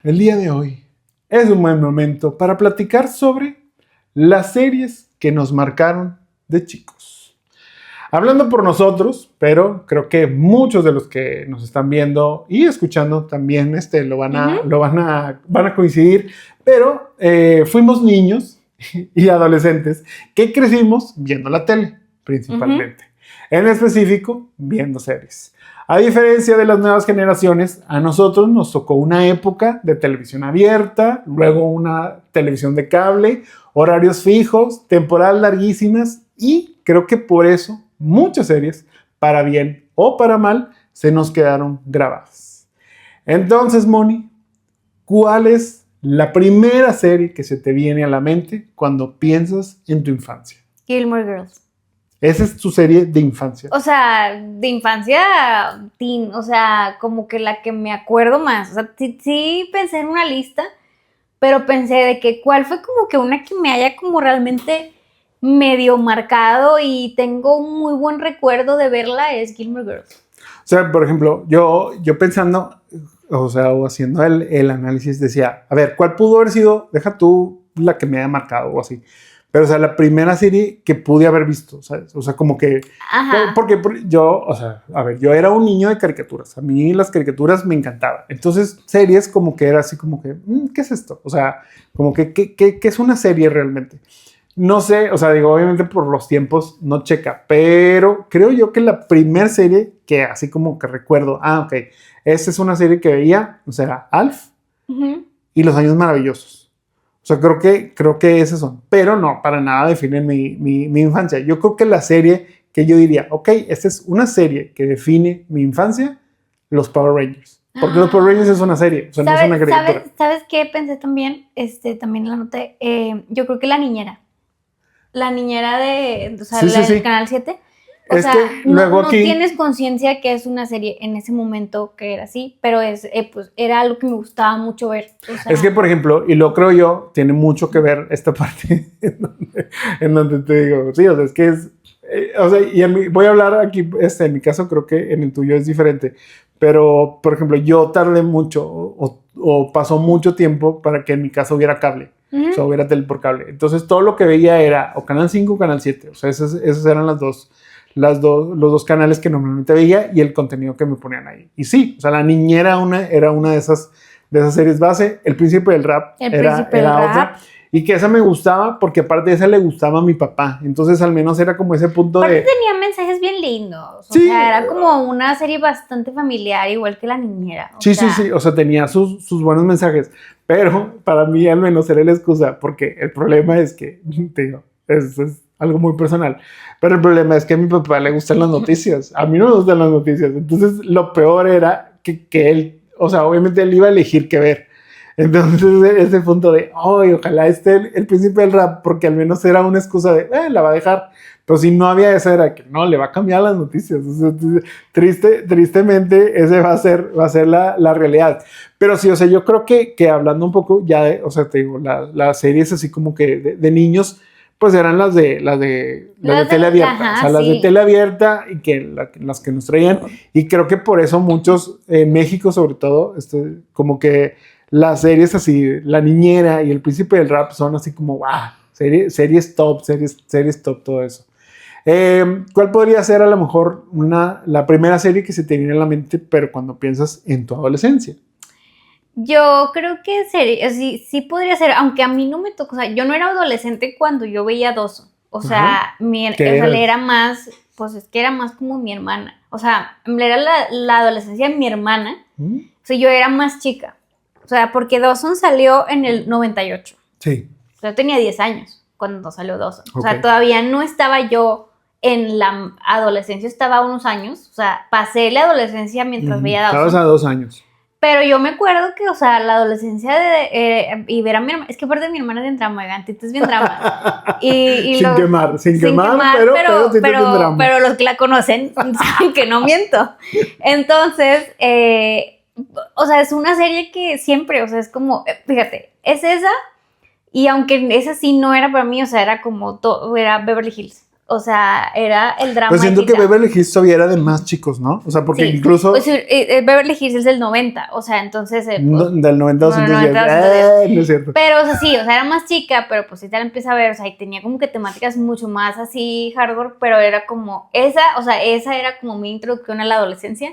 El día de hoy es un buen momento para platicar sobre las series que nos marcaron de chicos. Hablando por nosotros, pero creo que muchos de los que nos están viendo y escuchando también van a coincidir, pero fuimos niños y adolescentes que crecimos viendo la tele, principalmente. En específico, viendo series. A diferencia de las nuevas generaciones, a nosotros nos tocó una época de televisión abierta, luego una televisión de cable, horarios fijos, temporadas larguísimas y creo que por eso muchas series, para bien o para mal, se nos quedaron grabadas. Entonces, Moni, ¿cuál es la primera serie que se te viene a la mente cuando piensas en tu infancia? Gilmore Girls. Esa es tu serie de infancia. O sea, de infancia, teen, o sea, como que la que me acuerdo más. O sea, sí pensé en una lista, pero pensé de que cuál fue como que una que me haya como realmente medio marcado y tengo un muy buen recuerdo de verla es Gilmore Girls. O sea, por ejemplo, yo pensando, o sea, o haciendo el análisis, decía, a ver, ¿cuál pudo haber sido? Deja tú la que me haya marcado o así. Pero, o sea, la primera serie que pude haber visto, ¿sabes? O sea, como que... Ajá. Porque yo, o sea, a ver, yo era un niño de caricaturas. A mí las caricaturas me encantaban. Entonces, series como que era así como que, ¿qué es esto? O sea, como que, ¿qué es una serie realmente? No sé, o sea, digo, obviamente por los tiempos no checa, pero creo yo que la primera serie que así como que recuerdo, ok, esta es una serie que veía, o sea, Alf y Los Años Maravillosos. O sea, creo que esas son, pero no, para nada definen mi infancia. Yo creo que la serie que yo diría, ok, esta es una serie que define mi infancia, los Power Rangers. Porque los Power Rangers es una serie, o sea, no es una caricatura. ¿Sabes qué pensé también? También la noté. Yo creo que la niñera. La niñera o sea, Sí, sí, sí. del Canal 7. O Es sea, que luego no aquí... tienes conciencia que es una serie en ese momento que era así, pero pues era algo que me gustaba mucho ver. O sea, Es que, por ejemplo, y lo creo yo, tiene mucho que ver esta parte en donde te digo, sí, o sea, es que es, o sea, y voy a hablar aquí, en mi caso creo que en el tuyo es diferente, pero, por ejemplo, yo tardé mucho o pasó mucho tiempo para que en mi casa hubiera cable, o sea, hubiera tele por cable. Entonces, todo lo que veía era o Canal 5 o Canal 7, o sea, esos eran los dos canales que normalmente veía y el contenido que me ponían ahí. Y sí, o sea, La Niñera era una de esas series base. El Príncipe del Rap era otra. Y que esa me gustaba porque aparte de esa le gustaba a mi papá. Entonces al menos era como ese punto aparte de... tenía mensajes bien lindos. O Sí, sea, era como una serie bastante familiar, igual que La Niñera. Sí. O sea, tenía sus buenos mensajes. Pero para mí al menos era la excusa porque el problema es que, te digo, es algo muy personal. Pero el problema es que a mi papá le gustan las noticias. A mí no me gustan las noticias. Entonces, lo peor era que él, o sea, obviamente él iba a elegir qué ver. Entonces, ese punto de, ojalá esté el Príncipe del Rap, porque al menos era una excusa de, la va a dejar. Pero si no había esa, era que no, le va a cambiar las noticias. O sea, tristemente, ese va a ser la realidad. Pero sí, o sea, yo creo que hablando un poco ya de, o sea, te digo, las series así como que de niños, pues eran las de tele abierta, ajá, o sea, las de tele abierta y que las que nos traían. Y creo que por eso muchos, en México sobre todo, como que las series así, La Niñera y El Príncipe del Rap son así como, wow, series top, series top, todo eso. ¿Cuál podría ser a lo mejor la primera serie que se te viene a la mente, pero cuando piensas en tu adolescencia? Yo creo que sí podría ser, aunque a mí no me tocó, o sea, yo no era adolescente cuando yo veía Dawson. O sea, era más, pues es que era más como mi hermana. O sea, era la adolescencia de mi hermana. O sea, yo era más chica. O sea, porque Dawson salió en el 98. Sí. O sea, yo tenía 10 años cuando salió Dawson. O sea, todavía no estaba yo en la adolescencia, estaba unos años. O sea, pasé la adolescencia mientras veía Dawson. Estabas a 2 años. Pero yo me acuerdo que, o sea, la adolescencia y ver a mi hermana, es que aparte de mi hermana es bien drama, Gantita es bien drama. Sin quemar, pero los que la conocen saben que no miento. Entonces, o sea, es una serie que siempre, o sea, es como, fíjate, es esa, y aunque esa sí no era para mí, o sea, era como era Beverly Hills. O sea, era el drama. Pues siento que Beverly Hills todavía era de más chicos, ¿no? O sea, porque sí. Incluso... Pues, Beverly Hills es del 90, o sea, entonces... Pues, del 90 a 210. No es cierto. Pero, o sea, sí, o sea, era más chica, pero pues sí te la empieza a ver, o sea, y tenía como que temáticas mucho más así hardcore, pero era como... esa era como mi introducción a la adolescencia,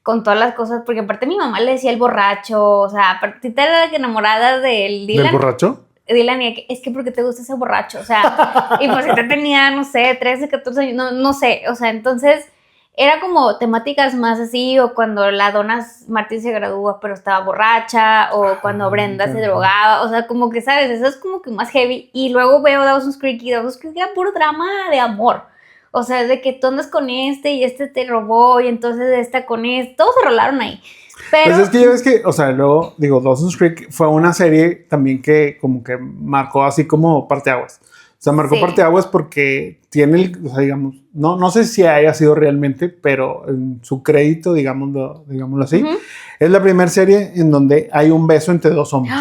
con todas las cosas, porque aparte mi mamá le decía el borracho, o sea, aparte era enamorada del Dylan. ¿Del borracho? Dylan, y es que porque te gusta ese borracho, o sea, y pues yo tenía, no sé, 13, 14 años, no sé, o sea, entonces era como temáticas más así, o cuando la Donna Martin se gradúa pero estaba borracha, o cuando Brenda se drogaba, o sea, como que, ¿sabes? Eso es como que más heavy, y luego veo Dawson's Creek, y Dawson's Creek era puro drama de amor, o sea, es de que tú andas con este, y este te robó, y entonces esta con este, todos se rolaron ahí. Pero... Pues es que ya ves que, o sea, luego, digo, Dawson's Creek fue una serie también que como que marcó así como parteaguas. O sea, marcó parteaguas porque tiene, o sea, digamos, no sé si haya sido realmente, pero en su crédito, digámoslo así, es la primera serie en donde hay un beso entre dos hombres.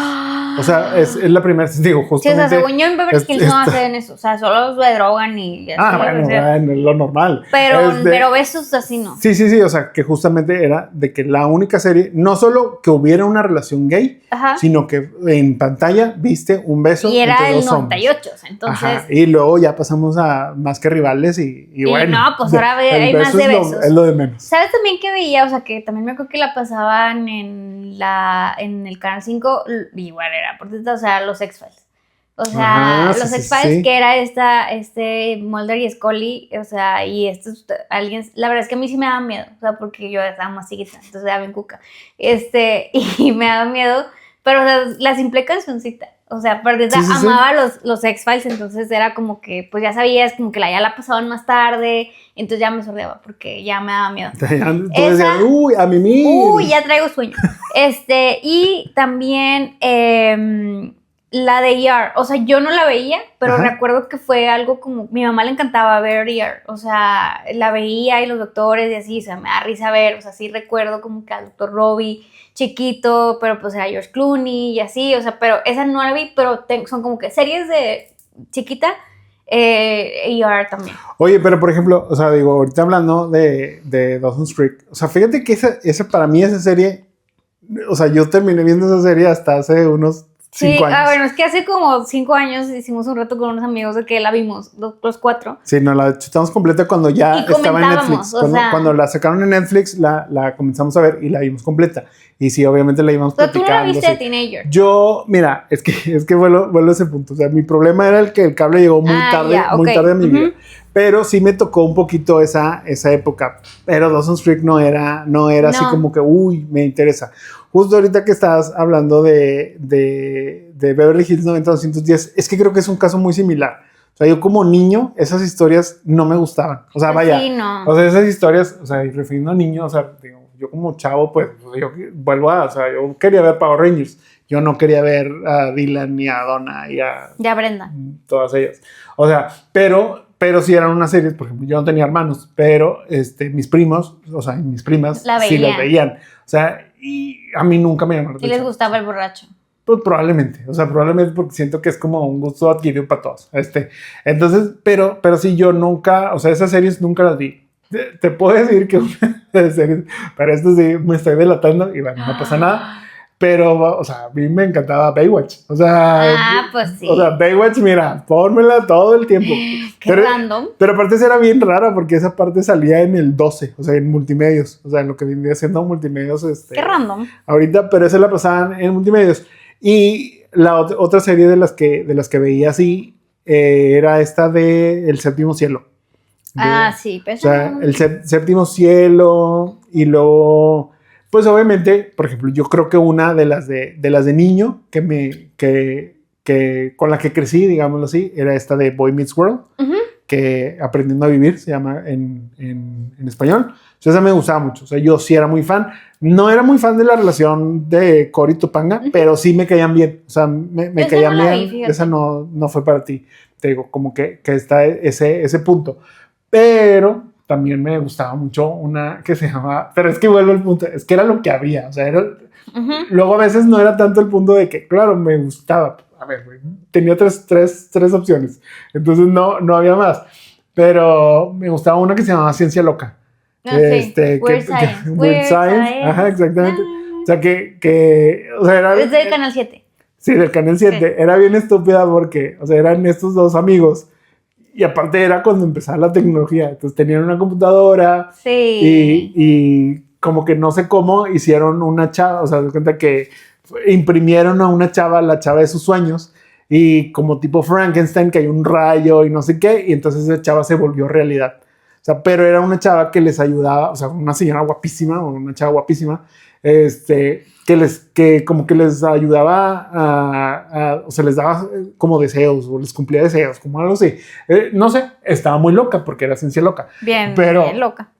O sea, es la primera, digo, justamente... Sí, o sea, según yo en Beverly Hills no hacen eso, o sea, solo se drogan y... bueno, es lo normal. Pero besos así no. Sí, o sea, que justamente era de que la única serie, no solo que hubiera una relación gay, sino que en pantalla viste un beso y era entre dos el 98, hombres. Entonces... Y luego ya pasamos a Más que Rivales y bueno. No, pues ahora hay más de besos. Es lo de menos. ¿Sabes también que veía? O sea, que también me acuerdo que la pasaban en el Canal 5, igual era, por cierto, o sea, los X-Files. O sea, los X-Files, que era Mulder y Scully, o sea, y estos, alguien, la verdad es que a mí sí me daba miedo, o sea, porque yo estaba más chiquita, entonces era bien cuca, y me daba miedo, pero o sea, la simple cancioncita, o sea, aparte amaba los X-Files, entonces era como que, pues ya sabías, como que ya la pasaban más tarde, entonces ya me sordeaba, porque ya me daba miedo. Entonces decías, uy, a mimir. Uy, ya traigo sueño. Y también... la de ER, o sea, yo no la veía, pero recuerdo que fue algo como, mi mamá le encantaba ver ER, o sea, la veía y los doctores y así, o sea, me da risa ver, o sea, sí recuerdo como que al doctor Robbie chiquito, pero pues era George Clooney y así, o sea, pero esa no la vi, pero son como que series de chiquita, ER también. Oye, pero por ejemplo, o sea, digo, ahorita hablando de Dawson's Creek, o sea, fíjate que esa para mí esa serie, o sea, yo terminé viendo esa serie hasta hace unos 5 años. Bueno, es que hace como 5 años hicimos un reto con unos amigos de que la vimos, los 4. Sí, no, la chutamos completa cuando ya estaba en Netflix. Cuando la sacaron en Netflix, la comenzamos a ver y la vimos completa. Y sí, obviamente la íbamos platicando. ¿Tú no la viste de Teenager? Yo, mira, es que vuelvo a ese punto. O sea, mi problema era el que el cable llegó muy tarde a mi vida. Pero sí me tocó un poquito esa época. Pero Dawson's Creek no era así como que, uy, me interesa. Justo ahorita que estabas hablando de Beverly Hills 90210, es que creo que es un caso muy similar. O sea, yo como niño, esas historias no me gustaban. O sea, vaya. Sí, no. O sea, esas historias, o sea, refiriendo a niños, o sea, digo, yo como chavo, pues, yo o sea, yo quería ver Power Rangers. Yo no quería ver a Dylan, ni a Donna, y a Brenda. Todas ellas. O sea, pero sí eran unas series, por ejemplo, yo no tenía hermanos, pero mis primos, o sea, mis primas, sí las veían. O sea, y a mí nunca me llamaron. ¿Y les gustaba el borracho? Pues probablemente porque siento que es como un gusto adquirido para todos. Entonces, pero sí, yo nunca, o sea, esas series nunca las vi. Te puedo decir que una de las series, pero esto sí me estoy delatando y bueno, no pasa nada. Pero, o sea, a mí me encantaba Baywatch. O sea, pues sí. O sea, Baywatch, mira, pónmela todo el tiempo. Qué random. Pero aparte era bien rara porque esa parte salía en el 12, o sea, en multimedios. O sea, en lo que venía siendo multimedios. Qué random. Ahorita, pero esa la pasaban en multimedios. Y la otra serie de las que veía así era esta de El Séptimo Cielo. Sí. O sea, El Séptimo Cielo y luego... Pues obviamente, por ejemplo, yo creo que una de las de niño que con la que crecí, digámoslo así, era esta de Boy Meets World, que Aprendiendo a Vivir se llama en español. O sea, esa me gustaba mucho. O sea, yo sí era muy fan. No era muy fan de la relación de Cory y Topanga, pero sí me caían bien. O sea, me caían bien. Esa no fue para ti. Te digo, como que está ese punto. Pero... también me gustaba mucho una que se llama, pero es que vuelvo al punto, es que era lo que había, o sea, luego a veces no era tanto el punto de que, claro, me gustaba, a ver, tenía tres opciones, entonces no había más, pero me gustaba una que se llamaba Ciencia Loca. Weird Science. Weird Science. Ajá, exactamente. O sea, o sea, era... Es del Canal 7. Sí, del Canal 7. Sí. Era bien estúpida porque, o sea, eran estos dos amigos. Y aparte era cuando empezaba la tecnología. Entonces tenían una computadora. Sí. Y como que no sé cómo hicieron una chava. O sea, se cuenta que imprimieron a una chava, la chava de sus sueños. Y como tipo Frankenstein, que hay un rayo y no sé qué. Y entonces esa chava se volvió realidad. O sea, pero era una chava que les ayudaba. O sea, una señora guapísima o una chava guapísima. Que como que les ayudaba o sea, les daba como deseos o les cumplía deseos, como algo así. No sé, estaba muy loca porque era ciencia loca. Bien loca.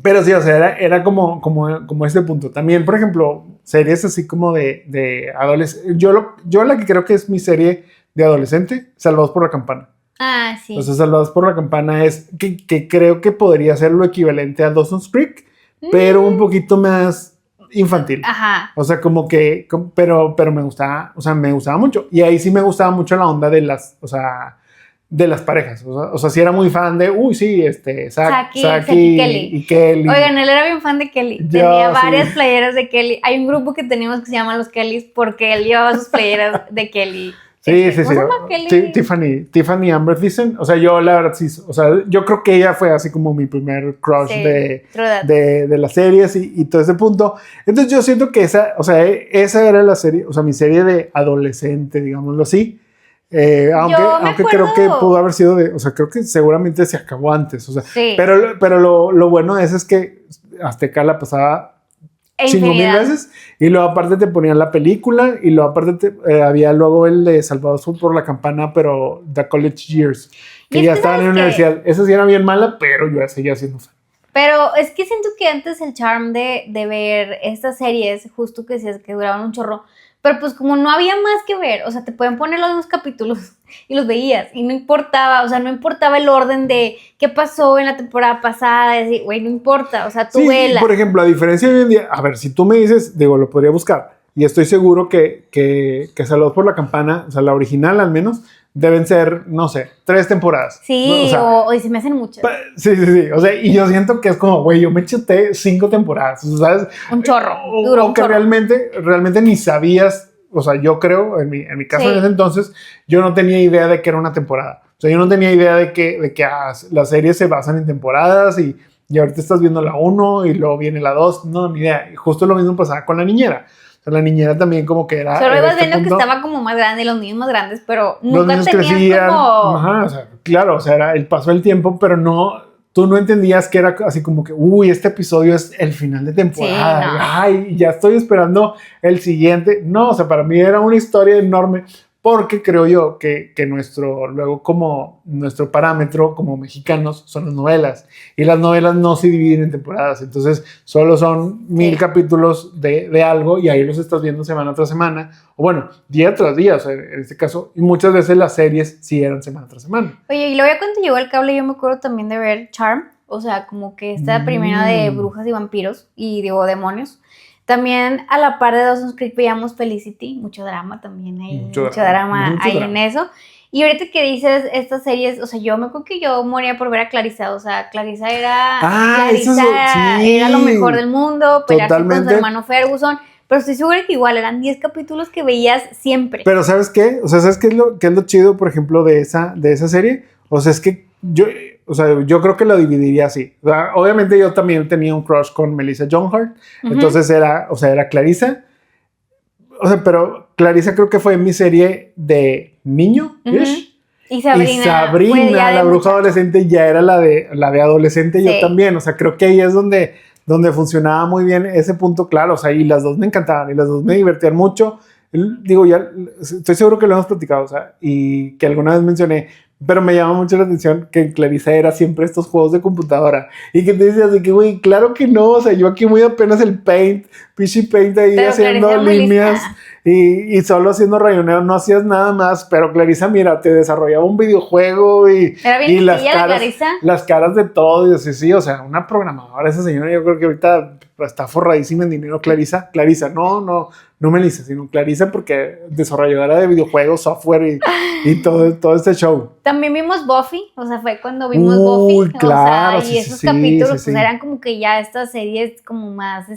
Pero sí, o sea, era como este punto. También, por ejemplo, series así como de adolescente. Yo la que creo que es mi serie de adolescente, Salvados por la Campana. Ah, sí. O sea, Salvados por la Campana es que creo que podría ser lo equivalente a Dawson's Creek, pero un poquito más infantil. Ajá. O sea, como que, pero me gustaba, o sea, me gustaba mucho. Y ahí sí me gustaba mucho la onda de las parejas. O sea, sí era muy fan de, sí, Saki y Kelly. Oigan, él era bien fan de Kelly. Tenía varias playeras de Kelly. Hay un grupo que teníamos que se llama Los Kellys porque él llevaba sus playeras de Kelly. Sí. Tiffany Amber Thiessen. O sea, yo la verdad sí. O sea, yo creo que ella fue así como mi primer crush de las series y todo ese punto. Entonces yo siento que esa era la serie, o sea, mi serie de adolescente, digámoslo así. Aunque creo que pudo haber sido o sea, creo que seguramente se acabó antes. O sea, sí. Pero lo bueno es que Azteca la pasaba 5,000 veces y luego aparte te ponían la película y luego aparte había luego el de Salvados por la Campana, pero The College Years, que ya estaban en la universidad. Esa sí era bien mala, pero yo ya seguía siendo fan. Pero es que siento que antes el charm de ver estas series, justo que decías que duraban un chorro, pero pues como no había más que ver, o sea, te pueden poner los mismos capítulos y los veías y no importaba, o sea, no importaba el orden de qué pasó en la temporada pasada, decir, güey, no importa, o sea, tú vela. Por ejemplo, a diferencia de hoy en día, a ver, si tú me dices, digo, lo podría buscar y estoy seguro que Salvados por la Campana, o sea, la original al menos, deben ser, no sé, 3 temporadas. Sí, ¿no? O se me hacen muchas. Sí. O sea, y yo siento que es como, güey, yo me chuté 5 temporadas, ¿sabes? Un chorro. Duró un chorro. Realmente ni sabías, o sea, yo creo, en mi caso en ese entonces, yo no tenía idea de que era una temporada. O sea, yo no tenía idea de que las series se basan en temporadas y ahorita estás viendo la 1 y luego viene la 2. No, ni idea. Y justo lo mismo pasaba con la niñera. O sea, la niñera también como que era... Solo ibas viendo que estaba como más grande y los niños más grandes, pero nunca los tenían crecían, como... Ajá, o sea, claro, o sea, era el paso del tiempo, pero tú no entendías que era así como que, este episodio es el final de temporada. Sí, no. Ay, ya estoy esperando el siguiente. No, o sea, para mí era una historia enorme. Porque creo yo que nuestro parámetro como mexicanos son las novelas. Y las novelas no se dividen en temporadas. Entonces, solo son 1000 capítulos de algo y ahí los estás viendo semana tras semana. O bueno, día tras día, o sea, en este caso. Y muchas veces las series sí eran semana tras semana. Oye, y luego ya cuando llegó el cable yo me acuerdo también de ver Charm. O sea, como que esta primera de brujas y vampiros y digo demonios. También a la par de Dawson's Creek veíamos Felicity, mucho drama también ahí, mucho drama en eso. Y ahorita que dices estas series, o sea, yo me acuerdo que yo moría por ver a Clarissa, o sea, Clarissa era lo mejor del mundo, pelearse con su hermano Ferguson, pero estoy segura que igual eran 10 capítulos que veías siempre. Pero ¿sabes qué? O sea, ¿sabes qué es lo chido, por ejemplo, de esa serie? O sea, es que yo creo que lo dividiría así. O sea, obviamente yo también tenía un crush con Melissa Joan Hart. Entonces era Clarissa. O sea, pero Clarissa creo que fue mi serie de niño-ish. Y Sabrina la bruja adolescente, ya era la de adolescente. Sí. Yo también. O sea, creo que ahí es donde funcionaba muy bien ese punto claro. O sea, y las dos me encantaban y las dos me divertían mucho. Digo, ya estoy seguro que lo hemos platicado, o sea, y que alguna vez mencioné, pero me llama mucho la atención que en Clarissa era siempre estos juegos de computadora y que te dices así que, güey, claro que no, o sea, yo aquí muy apenas el Paint ahí pero haciendo líneas y solo haciendo rayoneo, no hacías nada más, pero Clarissa, mira, te desarrollaba un videojuego y las caras de todo y así, sí, o sea, una programadora esa señora, yo creo que ahorita está forradísima en dinero. Clarissa, no no Melissa, sino Clarissa, porque desarrolladora de videojuegos, software y todo este show. También vimos Buffy, o sea, fue cuando vimos Buffy, claro, o sea, y esos capítulos pues eran como que ya estas series como más,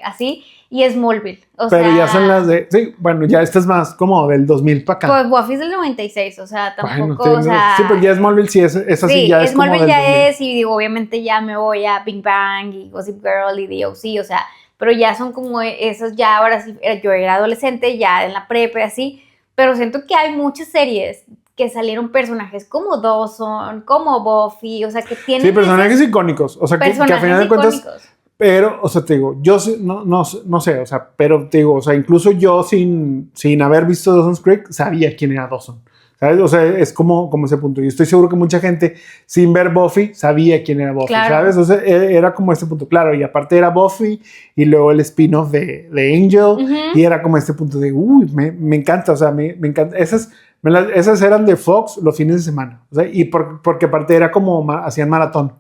así, y Smallville, pero ya son las de, sí, bueno, ya esta es más como del 2000 para acá. Pues Buffy es del 96, o sea, tampoco, bueno, o sea... Sí, pero ya Smallville sí, esa sí ya es como Smallville del ya 2000. es, y digo, obviamente ya me voy a Big Bang y Gossip Girl y The O.C., o sea, pero ya son como esos, ya ahora sí, yo era adolescente, ya en la prepa y así, pero siento que hay muchas series que salieron personajes como Dawson, como Buffy, o sea, que tienen... Sí, personajes icónicos, o sea, que a final de cuentas... Pero, o sea, te digo, yo no sé, o sea, pero te digo, o sea, incluso yo sin haber visto Dawson's Creek, sabía quién era Dawson, ¿sabes? O sea, es como ese punto. Y estoy seguro que mucha gente, sin ver Buffy, sabía quién era Buffy, claro. ¿Sabes? O sea, era como este punto, claro, y aparte era Buffy, y luego el spin-off de Angel, y era como este punto de, uy, me encanta, o sea, me encanta. Esas eran de Fox los fines de semana, o sea, y porque aparte era como, hacían maratón.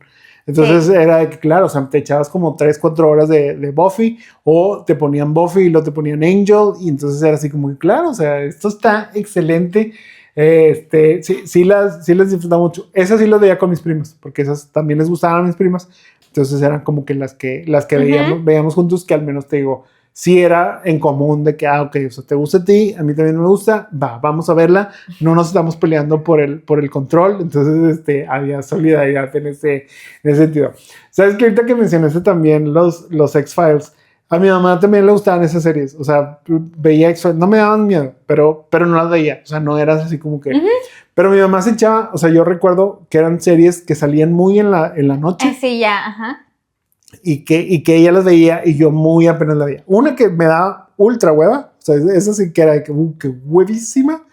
Entonces era de que, claro, o sea, te echabas como 3-4 horas de Buffy, o te ponían Buffy y luego te ponían Angel, y entonces era así como que, claro, o sea, esto está excelente. Sí las disfrutaba mucho. Esas sí las veía con mis primas, porque esas también les gustaban a mis primas. Entonces eran como que las que veíamos juntos, que al menos te digo, sí era en común de que, ok, o sea, te gusta a ti, a mí también me gusta, vamos a verla, no nos estamos peleando por el control, entonces había solidaridad en ese sentido. ¿Sabes que ahorita que mencionaste también los X-Files, a mi mamá también le gustaban esas series, o sea, veía X-Files, no me daban miedo, pero no las veía, o sea, no eras así como que... Pero mi mamá se echaba, o sea, yo recuerdo que eran series que salían muy en la noche. Sí, ya, ajá. Y que ella las veía y yo muy apenas la veía. Una que me daba ultra hueva, o sea, esa sí que era que huevísima,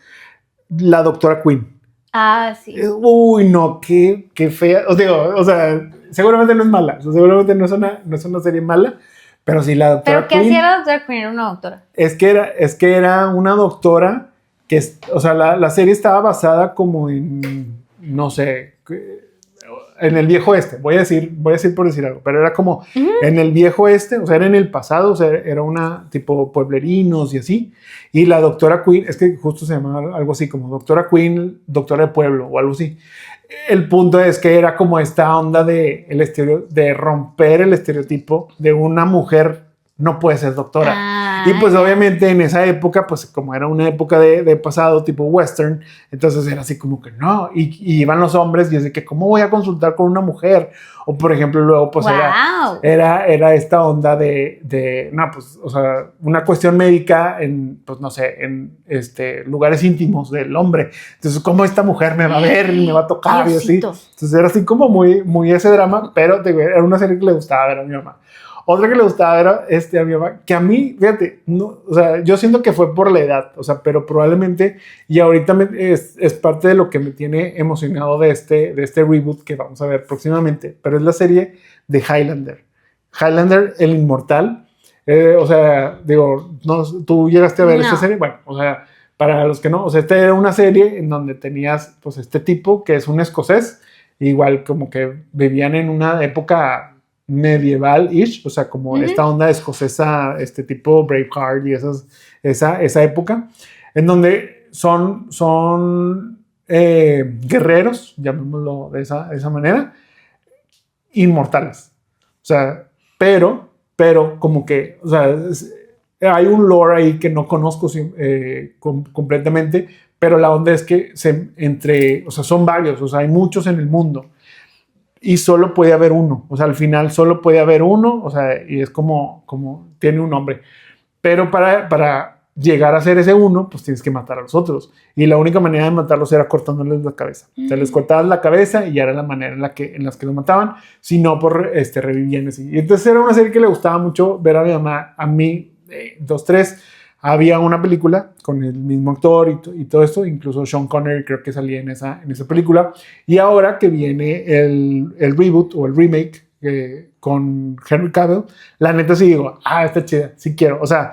la doctora Quinn. Ah, sí. Uy, no, qué fea. O sea, seguramente no es mala, seguramente no es una serie mala, pero sí la doctora Quinn. ¿Pero qué Quinn, hacía la doctora Quinn? Era una doctora. Es que era una doctora que, o sea, la serie estaba basada como en, no sé, en el viejo oeste, voy a decir por decir algo, pero era como en el viejo oeste, o sea, era en el pasado, o sea, era una tipo pueblerinos y así, y la doctora Quinn, es que justo se llamaba algo así como doctora Quinn, doctora de pueblo o algo así. El punto es que era como esta onda de romper el estereotipo de una mujer no puede ser doctora. Y pues obviamente en esa época, pues como era una época de pasado tipo western, entonces era así como que no, y iban los hombres y es de que ¿cómo voy a consultar con una mujer? O por ejemplo luego pues era esta onda no, pues o sea, una cuestión médica en, pues no sé, en lugares íntimos del hombre. Entonces ¿cómo esta mujer me va a ver y me va a tocar? Diosito. Y así. Entonces era así como muy ese drama, pero era una serie que le gustaba ver a mi mamá. Otra que le gustaba era a mi mamá, que a mí, fíjate, no, o sea, yo siento que fue por la edad, o sea, pero probablemente, y ahorita es parte de lo que me tiene emocionado de este reboot que vamos a ver próximamente, pero es la serie de Highlander. Highlander, el inmortal. O sea, digo, ¿tú llegaste a ver esta serie? Bueno, o sea, para los que no, o sea, esta era una serie en donde tenías, pues, este tipo que es un escocés, igual como que vivían en una época medieval-ish, o sea, como esta onda escocesa, tipo Braveheart y esa época, en donde son guerreros, llamémoslo de esa manera, inmortales. O sea, pero como que, o sea, hay un lore ahí que no conozco completamente, pero la onda es que o sea, son varios, o sea, hay muchos en el mundo. Y solo puede haber uno, o sea, al final solo puede haber uno, o sea, y es como tiene un nombre. Pero para llegar a ser ese uno, pues tienes que matar a los otros. Y la única manera de matarlos era cortándoles la cabeza. O sea, les cortabas la cabeza y ya era la manera en las que los mataban, si no, por revivían así. Y entonces era una serie que le gustaba mucho ver a mi mamá, a mí, 2-3. Había una película con el mismo actor y todo esto, incluso Sean Connery creo que salía en esa película. Y ahora que viene el reboot o el remake con Henry Cavill, la neta sí digo, está chida, sí quiero. O sea,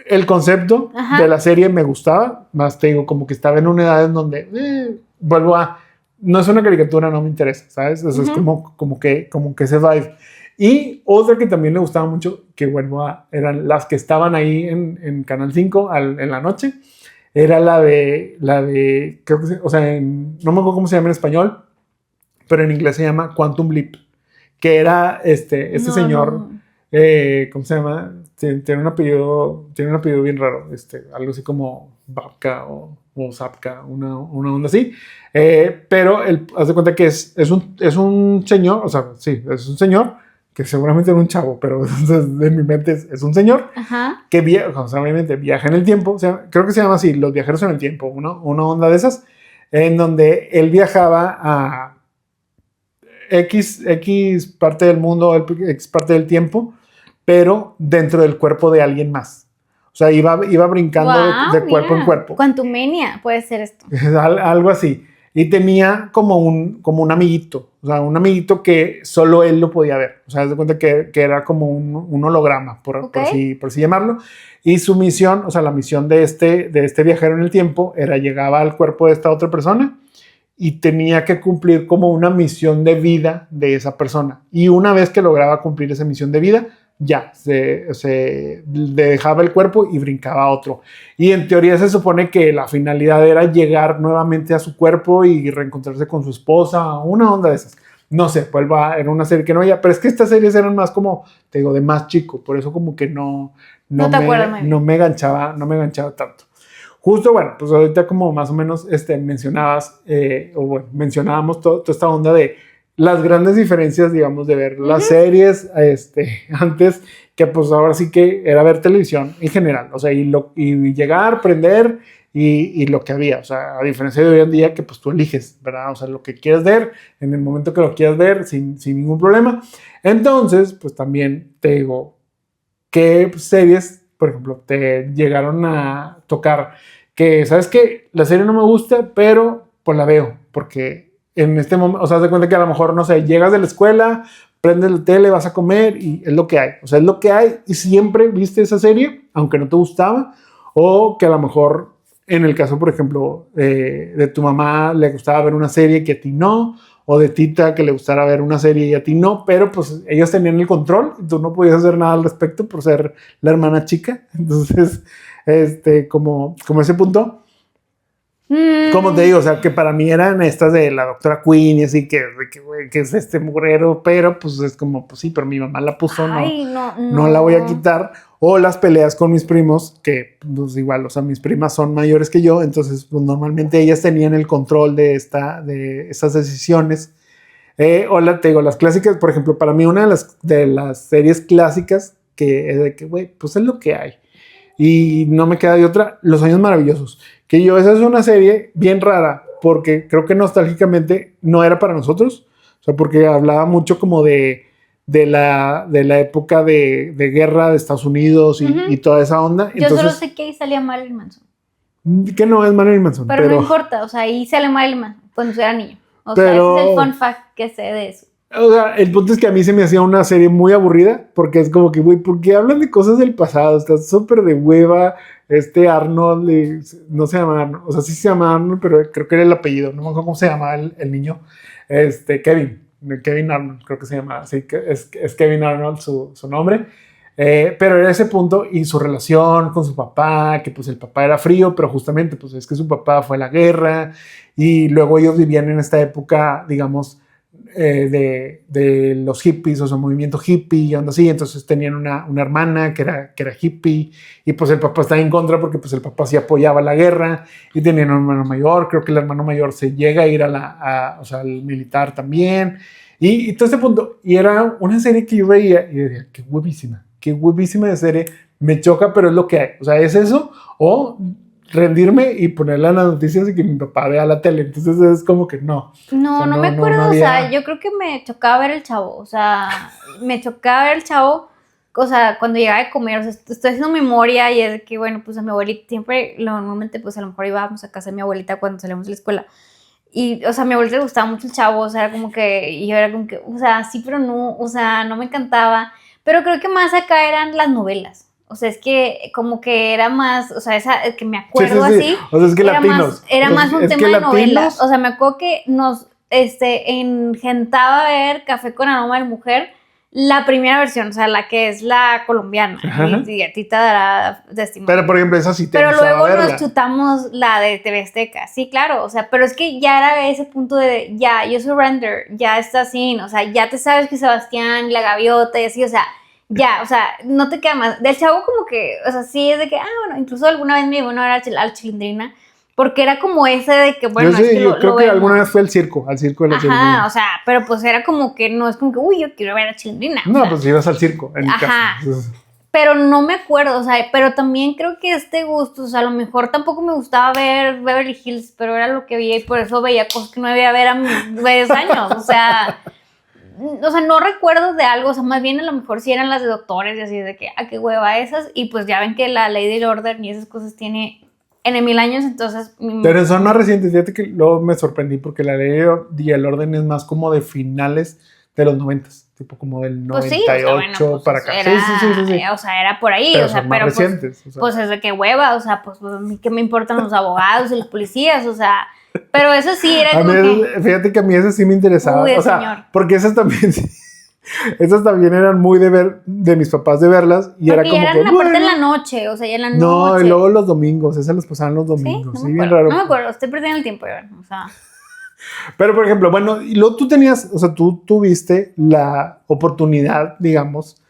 el concepto de la serie me gustaba, más te digo, como que estaba en una edad en donde no es una caricatura, no me interesa, ¿sabes? Eso es como que ese vibe. Y otra que también le gustaba mucho, que bueno, eran las que estaban ahí en Canal 5 en la noche, era la de creo que, o sea, no me acuerdo cómo se llama en español, pero en inglés se llama Quantum Leap, que era este señor, ¿cómo se llama? Tiene un apellido bien raro, algo así como Babka o Zapka, una onda así. Pero haz de cuenta que es un señor, o sea, sí, es un señor que seguramente era un chavo, pero en mi mente es un señor. Ajá. Que viaja, o sea, obviamente viaja en el tiempo, o sea, creo que se llama así, los viajeros en el tiempo, una onda de esas, en donde él viajaba a X parte del mundo, X parte del tiempo, pero dentro del cuerpo de alguien más. O sea, iba brincando de cuerpo en cuerpo. Quantumania puede ser esto. Algo así. Y tenía como un amiguito, o sea, un amiguito que solo él lo podía ver. O sea, haz de cuenta que era como un holograma, por así llamarlo. Y su misión, o sea, la misión de este viajero en el tiempo era llegaba al cuerpo de esta otra persona y tenía que cumplir como una misión de vida de esa persona. Y una vez que lograba cumplir esa misión de vida, ya, se dejaba el cuerpo y brincaba a otro. Y en teoría se supone que la finalidad era llegar nuevamente a su cuerpo y reencontrarse con su esposa, una onda de esas. No sé, era una serie que no había, pero es que estas series eran más como, te digo, de más chico, por eso como que no me enganchaba tanto. Justo, bueno, pues ahorita como más o menos mencionabas, mencionábamos toda esta onda de las grandes diferencias, digamos, de ver las series antes, que pues ahora sí que era ver televisión en general, o sea, y llegar, prender y lo que había, o sea, a diferencia de hoy en día que pues tú eliges, ¿verdad? O sea, lo que quieres ver, en el momento que lo quieras ver, sin ningún problema. Entonces, pues también te digo, ¿qué series, por ejemplo, te llegaron a tocar? Que, ¿sabes qué? La serie no me gusta, pero pues la veo, porque en este momento, o sea, te cuenta que a lo mejor, no sé, llegas de la escuela, prendes la tele, vas a comer y es lo que hay. O sea, es lo que hay y siempre viste esa serie, aunque no te gustaba, o que a lo mejor, en el caso, por ejemplo, de tu mamá le gustaba ver una serie que a ti no, o de Tita que le gustara ver una serie y a ti no, pero pues ellos tenían el control y tú no podías hacer nada al respecto por ser la hermana chica. Entonces, como ese punto. Como te digo, o sea, que para mí eran estas de la doctora Queen y así, que es mugrero, pero pues es como, pues sí, pero mi mamá la puso, no la voy a quitar. O las peleas con mis primos, que pues igual, o sea, mis primas son mayores que yo, entonces pues normalmente ellas tenían el control de estas decisiones. Te digo, las clásicas, por ejemplo, para mí una de las series clásicas que es de que, güey, pues es lo que hay. Y no me queda de otra, Los Años Maravillosos. Que esa es una serie bien rara, porque creo que nostálgicamente no era para nosotros. O sea, porque hablaba mucho como de la época de guerra de Estados Unidos y toda esa onda. Yo solo sé que ahí salía Marilyn Manson. Que no es Marilyn Manson. Pero no importa, o sea, ahí sale Marilyn Manson cuando yo era niño. O sea, ese es el fun fact que sé de eso. O sea, el punto es que a mí se me hacía una serie muy aburrida, porque es como que, güey, ¿por qué hablan de cosas del pasado? Está súper de hueva. Arnold, no se llama Arnold, o sea, sí se llama Arnold, pero creo que era el apellido, no me acuerdo cómo se llama el niño. Kevin Arnold, creo que se llama, sí, es Kevin Arnold su nombre. Pero era ese punto y su relación con su papá, que pues el papá era frío, pero justamente pues es que su papá fue a la guerra y luego ellos vivían en esta época, digamos, de los hippies, o sea, movimiento hippie y onda así. Entonces tenían una hermana que era hippie y pues el papá estaba en contra porque pues el papá sí apoyaba la guerra y tenían un hermano mayor. Creo que el hermano mayor se llega a ir o sea, al militar también y todo ese punto. Y era una serie que yo veía y decía, qué huevísima de serie, me choca, pero es lo que hay. O sea, es eso o rendirme y ponerla en las noticias y que mi papá vea la tele. Entonces es como que no. No, o sea, no me acuerdo, no había... o sea, yo creo que me chocaba ver el Chavo, o sea, o sea, cuando llegaba de comer, o sea, estoy haciendo memoria y es que, bueno, pues a mi abuelita siempre, normalmente, pues a lo mejor íbamos a casa de mi abuelita cuando salíamos de la escuela. Y, o sea, a mi abuelita le gustaba mucho el Chavo, o sea, era como que, y yo era como que, o sea, sí, pero no, o sea, no me encantaba. Pero creo que más acá eran las novelas. O sea, es que como que era más, o sea, esa que me acuerdo sí. Así. O sea, es que era más un tema de novelas. O sea, me acuerdo que nos engentaba ver Café con Aroma de Mujer La primera versión, o sea, la que es la colombiana. Y a ti te dará testimonio. Pero, por ejemplo, esa sí te Pero luego verla. nos chutamos la de TV Azteca. Sí, claro, o sea, pero es que ya era ese punto de, ya, yo surrender, ya está así, o sea, ya te sabes que Sebastián, la gaviota y así, o sea, ya, o sea, no te queda más. Del Chavo como que, o sea, sí es de que, bueno, incluso alguna vez me llevó a la Chilindrina, porque era como ese de que, bueno, yo sí, es que yo creo que alguna vez fue al circo de la Chilindrina. Ajá, o sea, pero pues era como que no es como que, uy, yo quiero ver a Chilindrina. No, pues ibas al circo, en mi caso. Entonces, pero no me acuerdo, o sea, pero también creo que este gusto, o sea, a lo mejor tampoco me gustaba ver Beverly Hills, pero era lo que veía y por eso veía cosas que no debía ver a mis 10 años, o sea, no recuerdo de algo, o sea, más bien a lo mejor sí eran las de doctores y así, de que, qué hueva esas, y pues ya ven que la ley del orden y esas cosas tiene N mil años, entonces... Pero son más recientes, fíjate que luego me sorprendí porque la ley y el orden es más como de finales de los 90s, tipo como del 98 para acá. Era, sí. O sea, era por ahí, pero o sea, son más pero recientes, pues es de que hueva, o sea, pues a mí qué me importan los abogados y los policías, o sea, pero eso sí era como que... Fíjate que a mí eso sí me interesaba, o sea, señor. porque esas también esas también eran muy de mis papás de verlas y porque era como eran aparte en la noche, o sea, ya en la noche. No, y luego los domingos, esas las pasaban los domingos, ¿Sí? bien raro. No me acuerdo, estoy perdiendo el tiempo, o sea... Pero, por ejemplo, bueno, y luego tú tenías, o sea, tú tuviste la oportunidad, digamos,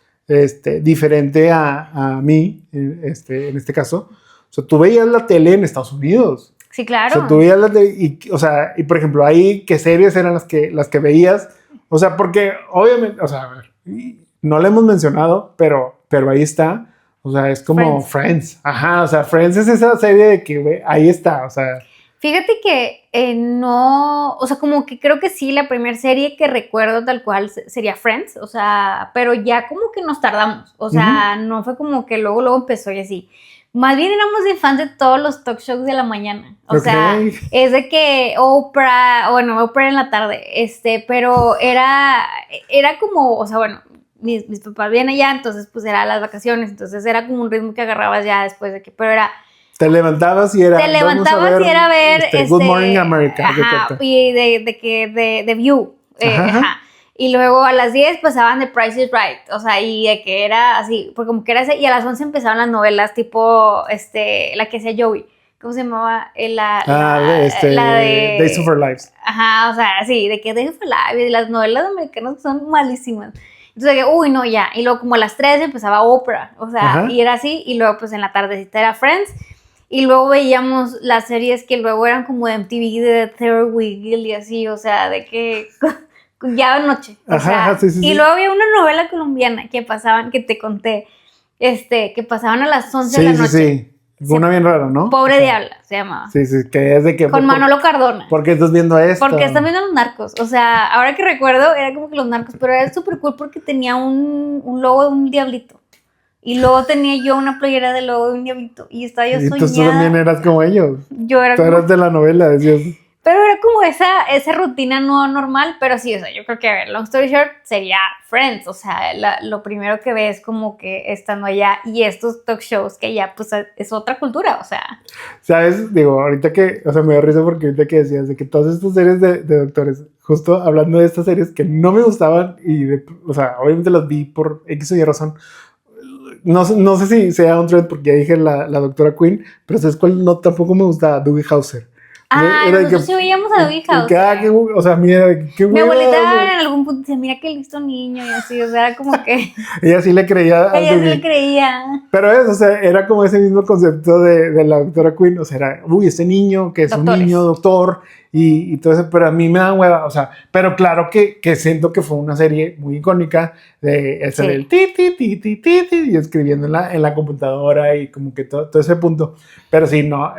diferente a mí, en este caso. O sea, tú veías la tele en Estados Unidos. Sí, claro. O sea, tú veías la tele y por ejemplo, ahí, ¿qué series eran las que veías? O sea, porque obviamente, o sea, a ver, no le hemos mencionado, pero ahí está. O sea, es como Friends. Ajá, o sea, Friends es esa serie de que, güey, ahí está, o sea... Fíjate que no, o sea, como que creo que sí, la primera serie que recuerdo tal cual sería Friends, o sea, pero ya como que nos tardamos, o sea, no fue como que luego empezó y así. Más bien éramos de fans de todos los talk shows de la mañana, o sea, es de que Oprah en la tarde, pero era como, o sea, bueno, mis papás vienen allá, entonces pues era las vacaciones, entonces era como un ritmo que agarrabas ya después de que, pero era... Te levantabas y era ver Good Morning America. Ajá, y de View. Ajá. Y luego a las 10 pasaban The Price is Right. O sea, y de que era así, porque como que era así, y a las 11 empezaban las novelas tipo, la que hacía Joey. ¿Cómo se llamaba? La de Days of Our Lives. Ajá, o sea, sí, de que Days of Our Lives, y las novelas americanas son malísimas. Entonces, que, uy, no, ya. Y luego como a las 3 empezaba Oprah. O sea, y era así, y luego pues en la tardecita era Friends. Y luego veíamos las series que luego eran como de MTV, de Third Wheel y así, o sea, de que ya de noche. Y luego había una novela colombiana que pasaban, que te conté, que pasaban a las 11 de la noche. Sí. Una bien rara, ¿no? Pobre Diabla se llamaba. Sí, que es de que... Con Manolo Cardona. ¿Por qué estás viendo esto? Porque estás viendo Los Narcos. O sea, ahora que recuerdo, era como que Los Narcos, pero era súper cool porque tenía un logo de un diablito. Y luego tenía yo una playera del logo de un diablito. Y estaba yo soñada. Entonces tú también eras como ellos. Yo era tú eras de la novela, decías. Pero era como esa rutina no normal. Pero sí, o sea, yo creo que, a ver, long story short, sería Friends. O sea, lo primero que ves como que estando allá. Y estos talk shows que ya, pues, es otra cultura, o sea. ¿Sabes? Digo, ahorita que... O sea, me da risa porque ahorita que decías de que todas estas series de doctores... Justo hablando de estas series que no me gustaban. O sea, obviamente las vi por X o Y razón. No sé si sea un trend porque ya dije la doctora Quinn, pero ¿sabes cuál? No, tampoco me gustaba, Doogie Howser. Nosotros sí veíamos a Doogie Howser. O sea, mira, qué mi abuelita en algún punto decía, mira qué listo niño, y así, o sea, era como que... ella sí le creía. Ella sí le creía. Pero o sea, era como ese mismo concepto de la doctora Quinn, o sea, era, este niño que es un niño doctor, y todo eso, pero a mí me da hueva, o sea, pero claro que siento que fue una serie muy icónica de ese del ti, y escribiendo en la computadora y como que todo ese punto, pero sí, no,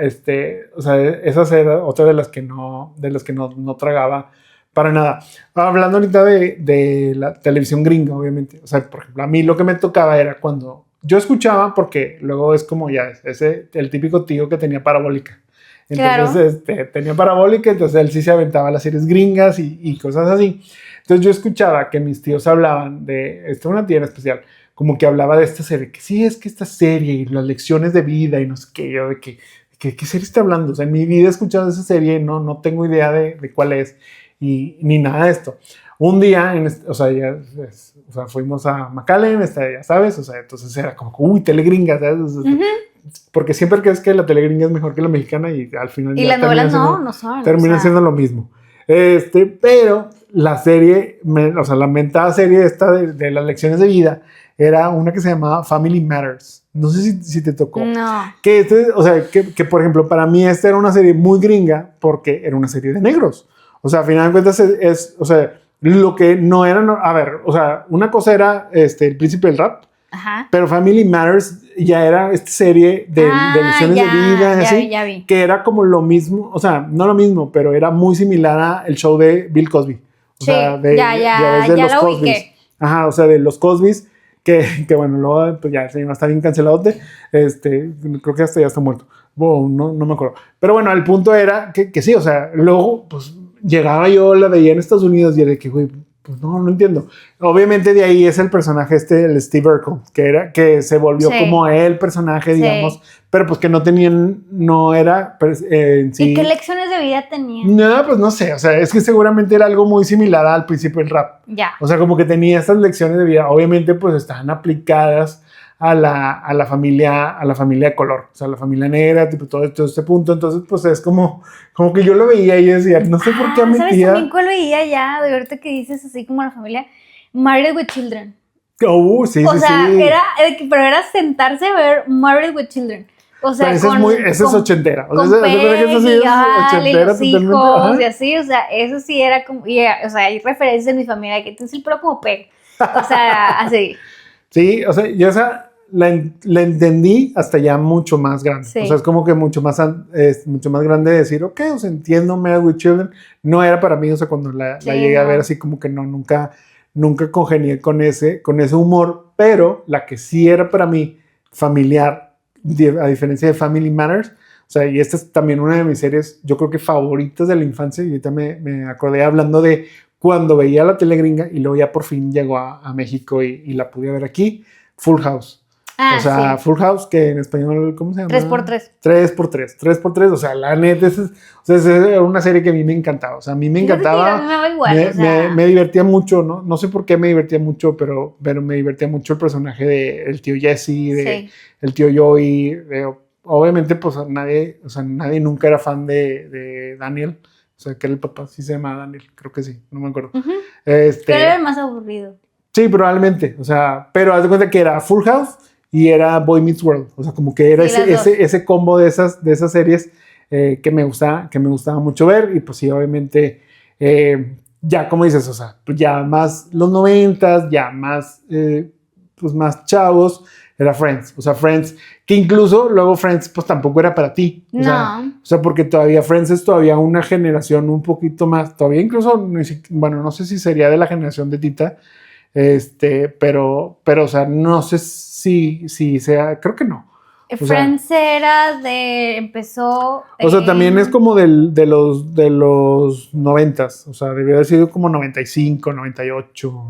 o sea, esa era otra de las que no tragaba para nada. Hablando ahorita de la televisión gringa, obviamente, o sea, por ejemplo, a mí lo que me tocaba era cuando yo escuchaba, porque luego es como ya, el típico tío que tenía parabólica. Entonces, tenía parabólica, entonces él sí se aventaba las series gringas y cosas así. Entonces yo escuchaba que mis tíos hablaban de una tía en especial, como que hablaba de esta serie, que sí, es que esta serie y las lecciones de vida y no sé qué, yo de que ¿qué serie está hablando? O sea, en mi vida he escuchado esa serie, no tengo idea de cuál es ni nada de esto. un día, o sea, fuimos a McAllen, ya sabes, o sea, entonces era como, uy, telegringa, ¿sabes? O sea, porque siempre crees que la telegringa es mejor que la mexicana y al final y ya las novelas no son. Termina siendo lo mismo. Pero la serie, o sea, la mentada serie esta de las lecciones de vida era una que se llamaba Family Matters. No sé si te tocó. No. O sea, que por ejemplo, para mí esta era una serie muy gringa porque era una serie de negros. O sea, al final de cuentas o sea, lo que no era, a ver, o sea, una cosa era El Príncipe del Rap, ajá, pero Family Matters ya era esta serie de lecciones de vida, así, ya vi. que era como lo mismo, o sea, no lo mismo, pero era muy similar al show de Bill Cosby. O sea, ya los lo Cosbys. ubiqué. Ajá, o sea, de los Cosbys, que bueno, luego pues ya el señor está bien cancelado, creo que hasta ya está muerto. Bueno, no me acuerdo. Pero bueno, el punto era que sí, o sea, luego pues llegaba yo, la veía en Estados Unidos y era de que, güey, pues no entiendo. Obviamente de ahí es el personaje el Steve Urkel, que se volvió como el personaje, digamos, pero pues que no era en sí. ¿Y qué lecciones de vida tenía? No, pues no sé, o sea, es que seguramente era algo muy similar al Príncipe del Rap. Ya. O sea, como que tenía estas lecciones de vida, obviamente pues estaban aplicadas a la familia de color, o sea, la familia negra, tipo todo este punto. Entonces pues es como que yo lo veía y decía, no sé por qué a mi ¿sabes tía... también cuál veía ya? De ahorita que dices así como la familia, Married with Children. Sí, o sea, pero era sentarse a ver Married with Children. O sea, pero esa es ochentera. Con Peg y los hijos y así, o sea, eso sí era como, o sea, hay referencias en mi familia que tienes el pelo como Peg. O sea, así. Sí, o sea, yo la entendí hasta ya mucho más grande. Sí. O sea, es como que mucho más grande decir, ok, o sea, entiendo Married with Children. No era para mí, o sea, cuando la llegué a ver así como que nunca congenié con ese humor, pero la que sí era para mí familiar, a diferencia de Family Matters, o sea, y esta es también una de mis series, yo creo que favoritas de la infancia, y ahorita me acordé hablando de cuando veía la tele gringa y luego ya por fin llegó a México y la pude ver aquí, Full House. O sea, sí. Full House, que en español, ¿cómo se llama? 3x3. 3x3, o sea, la neta, es una serie que a mí me encantaba, o sea, a mí me encantaba. Me divertía mucho, ¿no? No sé por qué me divertía mucho, pero me divertía mucho el personaje del tío Jesse, el tío Joey, obviamente, pues nadie nunca era fan de Daniel, o sea, que era el papá, sí se llama Daniel, creo que sí, no me acuerdo. Pero era el más aburrido. Sí, probablemente, o sea, pero haz de cuenta que era Full House y era Boy Meets World, o sea, como que era ese combo de esas series que me gustaba mucho ver. Y pues sí, obviamente, ya como dices, o sea, pues ya más los 90s, ya más, pues más chavos, era Friends, o sea, Friends, que incluso luego Friends pues tampoco era para ti, o sea, porque todavía Friends es todavía una generación un poquito más, todavía incluso, bueno, no sé si sería de la generación de Tita, pero, o sea, no sé si sea, creo que no. Friends empezó... O sea, también es como de los 90s, o sea, debió haber sido como 95, 98.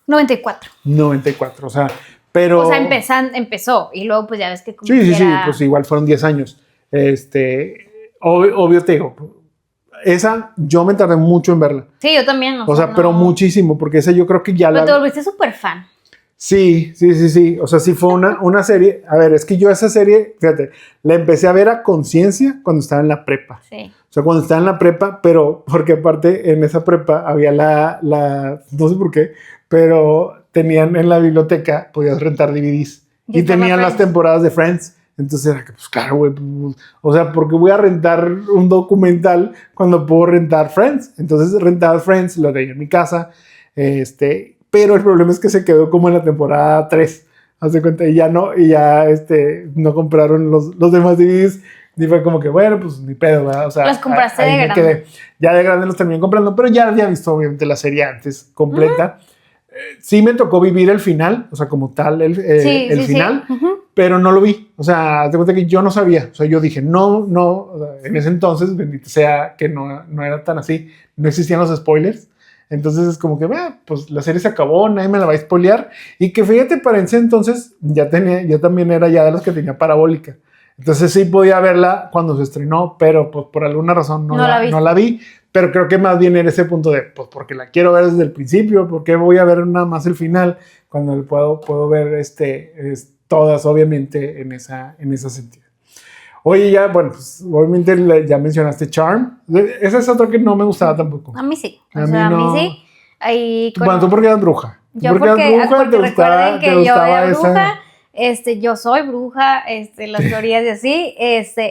94, o sea, pero... O sea, empezó, y luego pues ya ves que... Como sí, pues igual fueron 10 años. Obvio te digo, esa yo me tardé mucho en verla. Sí, yo también. O sea, pero muchísimo, porque esa yo creo que ya pero te volviste súper fan. Sí. O sea, sí fue una serie. A ver, es que yo esa serie, fíjate, la empecé a ver a conciencia cuando estaba en la prepa. Sí. O sea, cuando estaba en la prepa, pero porque aparte en esa prepa había no sé por qué, pero tenían en la biblioteca, podías rentar DVDs y tenían las temporadas de Friends. Entonces era que, pues claro, güey, o sea, ¿por qué voy a rentar un documental cuando puedo rentar Friends? Entonces rentaba Friends, lo tenía en mi casa, pero el problema es que se quedó como en la temporada 3, haz de cuenta, y ya no compraron los demás DVDs, y fue como que, bueno, pues ni pedo, ¿verdad? O sea, los compraste de grande. Ya de grande los terminé comprando, pero ya había visto obviamente la serie antes, completa. Sí me tocó vivir el final, o sea, como tal, el final, pero no lo vi. O sea, te cuenta que yo no sabía. O sea, yo dije, no, o sea, en ese entonces, bendito sea que no era tan así, no existían los spoilers. Entonces es como que, pues la serie se acabó, nadie me la va a spoilear. Y que fíjate, para ese entonces yo también era ya de los que tenía parabólica. Entonces sí podía verla cuando se estrenó, pero pues por alguna razón no la vi. pero creo que más bien era ese punto de, pues porque la quiero ver desde el principio, porque voy a ver nada más el final, cuando puedo ver todas, obviamente, en esa sentido. Oye, ya, bueno, pues obviamente ya mencionaste Charm. Esa es otra que no me gustaba tampoco. A mí sí. A mí sí. Ahí Bueno, tú porque eras bruja. Yo porque recuerden que yo era bruja, yo soy bruja, las teorías de así,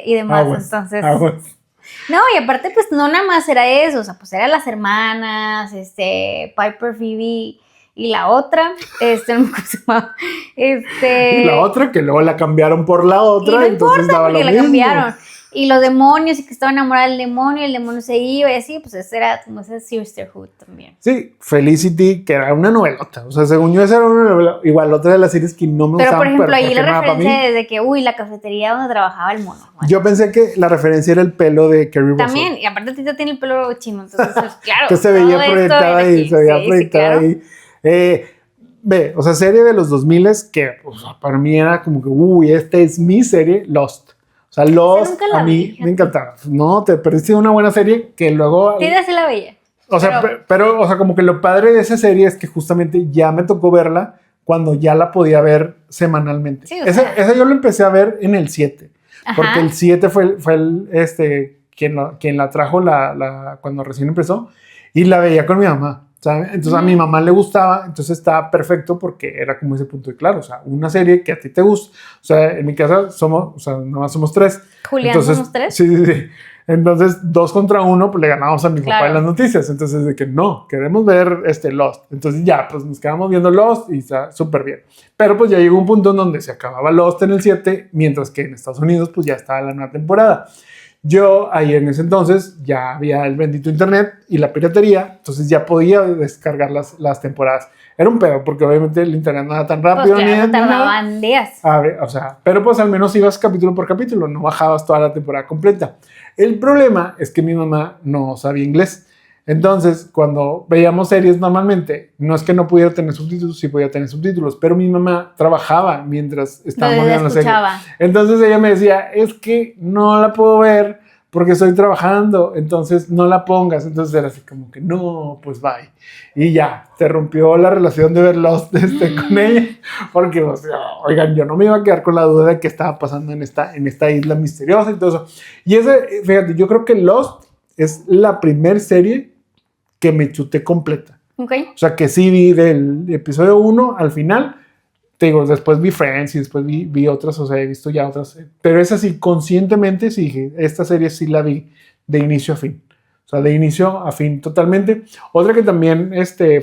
y demás, entonces... No, y aparte, pues, no nada más era eso, o sea, pues eran las hermanas, Piper, Phoebe y la otra, no me acuerdo cómo se llamaba, Y la otra, que luego la cambiaron por la otra, y no entonces importa, daba lo porque mismo. la cambiaron. Y los demonios, y que estaba enamorada del demonio, y el demonio se iba, y así, pues ese era como ese Sisterhood también. Sí, Felicity, que era una novelota, o sea, según yo esa era una novela, igual otra de las series que no me gustaban. Pero, por ejemplo, ahí la referencia es de que, la cafetería donde trabajaba el mono. Bueno. Yo pensé que la referencia era el pelo de Kerry Russell. También, y aparte Tita tiene el pelo chino, entonces, claro. Que se veía proyectada ahí, ahí. Ve, o sea, serie de los 2000 que para mí era como que, esta es mi serie, Lost. O sea, Lost a mí me encantaba. No, te perdiste una buena serie que luego... Tita sí la veía. O sea, pero, o sea, como que lo padre de esa serie es que justamente ya me tocó verla cuando ya la podía ver semanalmente. Sí, esa yo lo empecé a ver en el 7. Ajá. Porque el 7 fue quien la trajo cuando recién empezó y la veía con mi mamá. ¿Sabes? Entonces a mi mamá le gustaba, entonces estaba perfecto porque era como ese punto de claro, o sea, una serie que a ti te gusta, o sea, en mi casa nada más somos 3. Julián, entonces, ¿somos 3? Sí. Entonces, 2 contra 1, pues le ganamos a mi papá en las noticias, entonces de que no, queremos ver Lost, entonces ya, pues nos quedamos viendo Lost y está súper bien, pero pues ya llegó un punto en donde se acababa Lost en el 7, mientras que en Estados Unidos pues ya estaba la nueva temporada. Yo ahí en ese entonces ya había el bendito internet y la piratería, entonces ya podía descargar las temporadas. Era un pedo porque obviamente el internet no era tan rápido. Pues claro, tardaban días. A ver, o sea, pero pues al menos ibas capítulo por capítulo, no bajabas toda la temporada completa. El problema es que mi mamá no sabía inglés. Entonces, cuando veíamos series normalmente, no es que no pudiera tener subtítulos, sí podía tener subtítulos, pero mi mamá trabajaba mientras estábamos viendo la serie. Entonces ella me decía, es que no la puedo ver porque estoy trabajando, entonces no la pongas. Entonces era así como que, no, pues bye. Y ya, te rompió la relación de ver Lost con ella, porque, o sea, oigan, yo no me iba a quedar con la duda de qué estaba pasando en esta isla misteriosa y todo eso. Y fíjate, yo creo que Lost es la primer serie que me chuté completa. Okay. O sea, que sí vi del episodio 1 al final. Te digo, después vi Friends y después vi otras, o sea, he visto ya otras. Pero esa sí, conscientemente sí dije, esta serie sí la vi de inicio a fin. O sea, de inicio a fin totalmente. Otra que también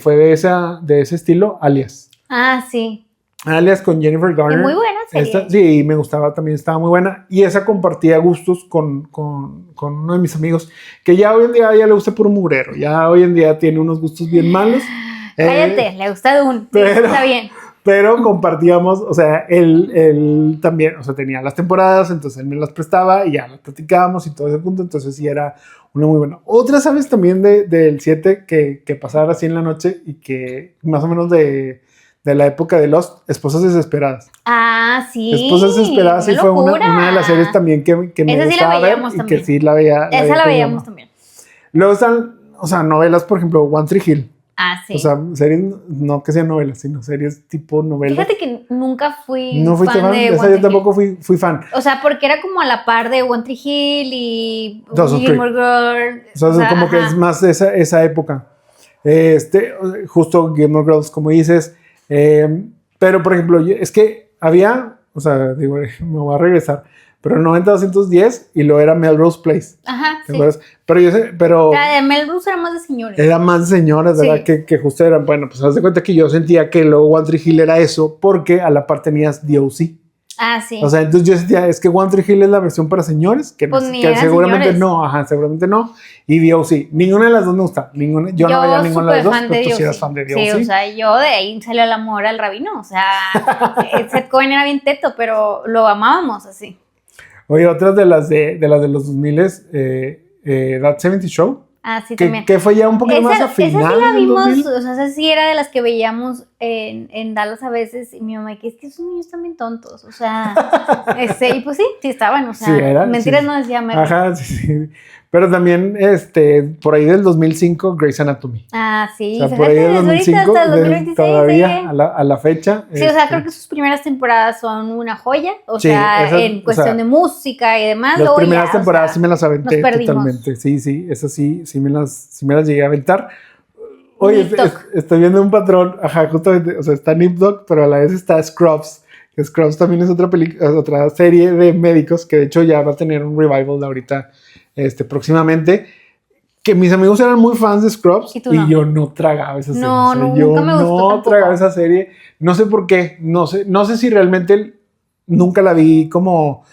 fue de ese estilo, Alias. Ah, sí. Alias con Jennifer Garner. Y muy buena serie. Sí, me gustaba también, estaba muy buena. Y esa compartía gustos con uno de mis amigos, que ya hoy en día ya le gusta puro mugrero. Ya hoy en día tiene unos gustos bien malos. Cállate, le gusta Dune. Está bien. Pero compartíamos, o sea, él también, o sea, tenía las temporadas, entonces él me las prestaba y ya las platicábamos y todo ese punto. Entonces sí era una muy buena. Otra, ¿sabes? También del 7 que pasaba así en la noche y que más o menos de la época de Lost, Esposas Desesperadas. Ah, sí. Esposas Desesperadas sí fue una de las series también que me gustaba ver y que sí la veía. Esa la veíamos también. Luego están, o sea, novelas, por ejemplo, One Tree Hill. Ah, sí. O sea, series, no que sean novelas, sino series tipo novelas. Fíjate que nunca fui fan de esa, yo tampoco fui fan. O sea, porque era como a la par de One Tree Hill y Gilmore Girls. O sea, como que es más esa época. Justo Gilmore Girls, como dices. Pero, por ejemplo, es que había, o sea, digo, me voy a regresar, pero 90-210 y lo era Melrose Place. Ajá, sí. Pero la de Melrose era más de señores. Era más de señoras, ¿verdad? Sí. Que justo eran, bueno, pues haz de cuenta que yo sentía que luego One Tree Hill era eso, porque a la par tenías DOC. Ah, sí. O sea, entonces yo sentía, es que One Tree Hill es la versión para señores, que seguramente señores. no, seguramente no. Y DOC, ninguna de las dos me gusta. Yo no veía ninguna de las dos, pero tú sí eras fan de DOC. Sí, o sea, yo de ahí salió el amor al rabino. O sea, Seth Cohen era bien teto, pero lo amábamos así. Oye, otras de las de los 2000 That 70 Show. Ah, sí, también. Que fue ya un poquito más a final. Esa sí la vimos, o sea, esa sí era de las que veíamos en Dallas a veces y mi mamá, que es que esos niños están bien tontos, o sea, y pues sí estaban, o sea, sí era, mentiras sí. No decía Mary. Ajá, sí. Pero también, por ahí del 2005, Grey's Anatomy. Ah, sí. O sea, por ahí del 2005, hasta el 2026, todavía a la fecha. Sí, o sea, creo que sus primeras temporadas son una joya, o sea, en cuestión de música y demás. Las primeras temporadas sí me las aventé totalmente. Sí, esas sí me las llegué a aventar. Oye, estoy viendo un patrón, justamente, o sea, está Nip Tuck, pero a la vez está Scrubs. Scrubs también es otra serie de médicos que de hecho ya va a tener un revival de ahorita, próximamente, que mis amigos eran muy fans de Scrubs y yo no tragaba esa serie. No, nunca me gustó tampoco. Tragaba esa serie, no sé por qué, no sé si realmente nunca la vi como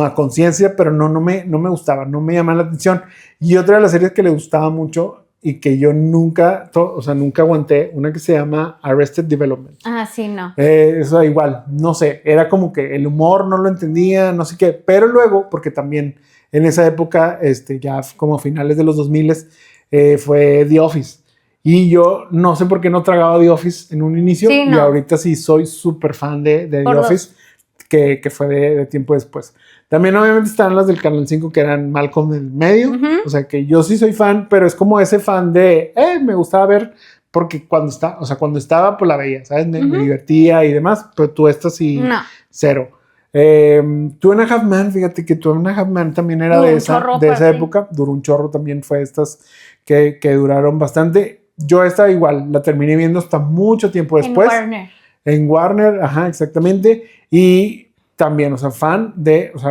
a conciencia, pero no me gustaba, no me llamaba la atención. Y otra de las series que le gustaba mucho y que yo nunca aguanté, una que se llama Arrested Development. Ah, sí, no. Eso igual, no sé, era como que el humor no lo entendía, no sé qué, pero luego, porque también en esa época, ya como finales de los 2000, fue The Office. Y yo no sé por qué no tragaba The Office en un inicio, sí, no. Y ahorita sí soy súper fan de The Office, que fue de tiempo después. También obviamente están las del Canal 5 que eran Malcolm en el medio, o sea que yo sí soy fan, pero es como ese fan de, me gustaba ver, porque cuando estaba pues la veía, ¿sabes? Me divertía y demás, pero tú esta sí, no. Cero. Two and a Half Men, fíjate que Two and a Half Men también era de esa época, duró un chorro también, fue estas que duraron bastante. Yo esta igual, la terminé viendo hasta mucho tiempo después. En Warner, ajá, exactamente, y también, o sea,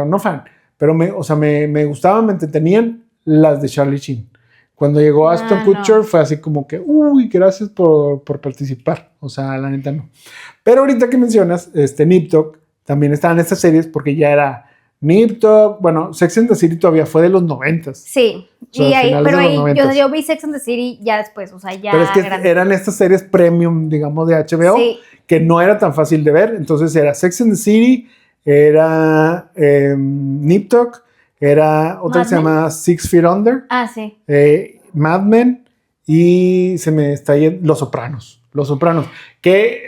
no fan, pero me gustaban, me entretenían las de Charlie Sheen. Cuando llegó Ashton Kutcher fue así como que, uy, gracias por participar, o sea, la neta no. Pero ahorita que mencionas, Nip Tuck, también estaban estas series porque ya era Nip Tuck, bueno, Sex and the City todavía fue de los 90s. Sí, o sea, y ahí, pero ahí yo vi Sex and the City ya después, o sea, ya. Pero es que eran estas series premium, digamos, de HBO, sí, que no era tan fácil de ver, entonces era Sex and the City, era Nip Tuck, era otra que se llama Six Feet Under. Ah, sí. Mad Men y se me está yendo Los Sopranos, que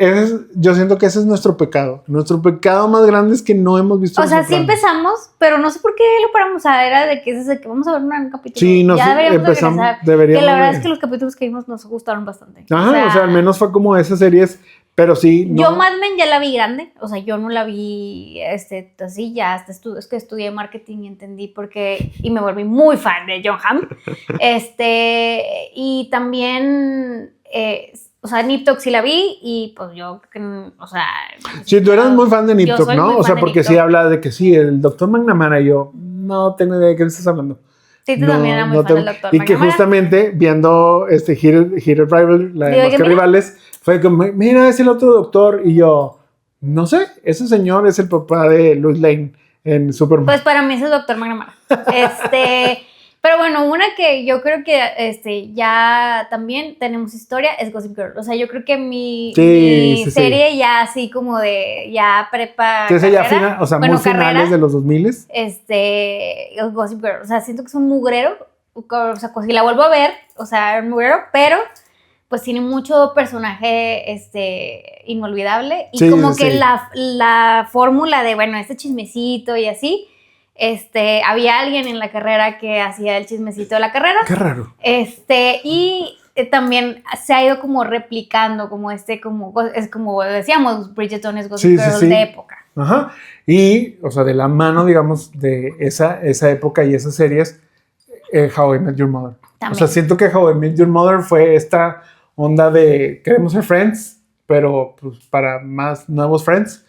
yo siento que ese es nuestro pecado más grande es que no hemos visto. O sea, sí empezamos, pero no sé por qué lo paramos, a era de que es que vamos a ver un capítulo. Sí, no ya sé, empezamos, deberíamos. Que la verdad es que los capítulos que vimos nos gustaron bastante. Ajá, o sea, al menos fue como esas series. Pero sí, no. Yo Mad Men ya la vi grande, o sea, yo no la vi así, ya hasta es que estudié marketing y entendí y me volví muy fan de Jon Hamm. Y también, o sea, Nip Tuck sí la vi y pues yo, o sea. Sí, tú eras muy fan de Nip Tuck, ¿no? O sea, porque sí habla de que sí, el Dr. McNamara, y yo no tengo idea de qué le estás hablando. Sí, tú también eras muy fan del Dr. Y que justamente viendo Heated Rival, la de Más que Rivales, fue como, mira, es el otro doctor. Y yo, no sé, ese señor es el papá de Lois Lane en Superman. Pues para mí es el Dr. McNamara. Pero bueno, una que yo creo que ya también tenemos historia es Gossip Girl. O sea, yo creo que mi serie ya así como de ya prepa. Que ese ya muy finales de los 2000. Gossip Girl. O sea, siento que es un mugrero. O sea, si la vuelvo a ver, o sea, un mugrero, pero pues tiene mucho personaje inolvidable y como que la fórmula de, bueno, chismecito y así, había alguien en la carrera que hacía el chismecito de la carrera. Qué raro. Y también se ha ido como replicando como es como decíamos, Bridgerton es Gossip Girl de época. Ajá. Y, o sea, de la mano, digamos, de esa época y esas series, How I Met Your Mother. También. O sea, siento que How I Met Your Mother fue esta onda de queremos ser friends, pero pues para más nuevos friends.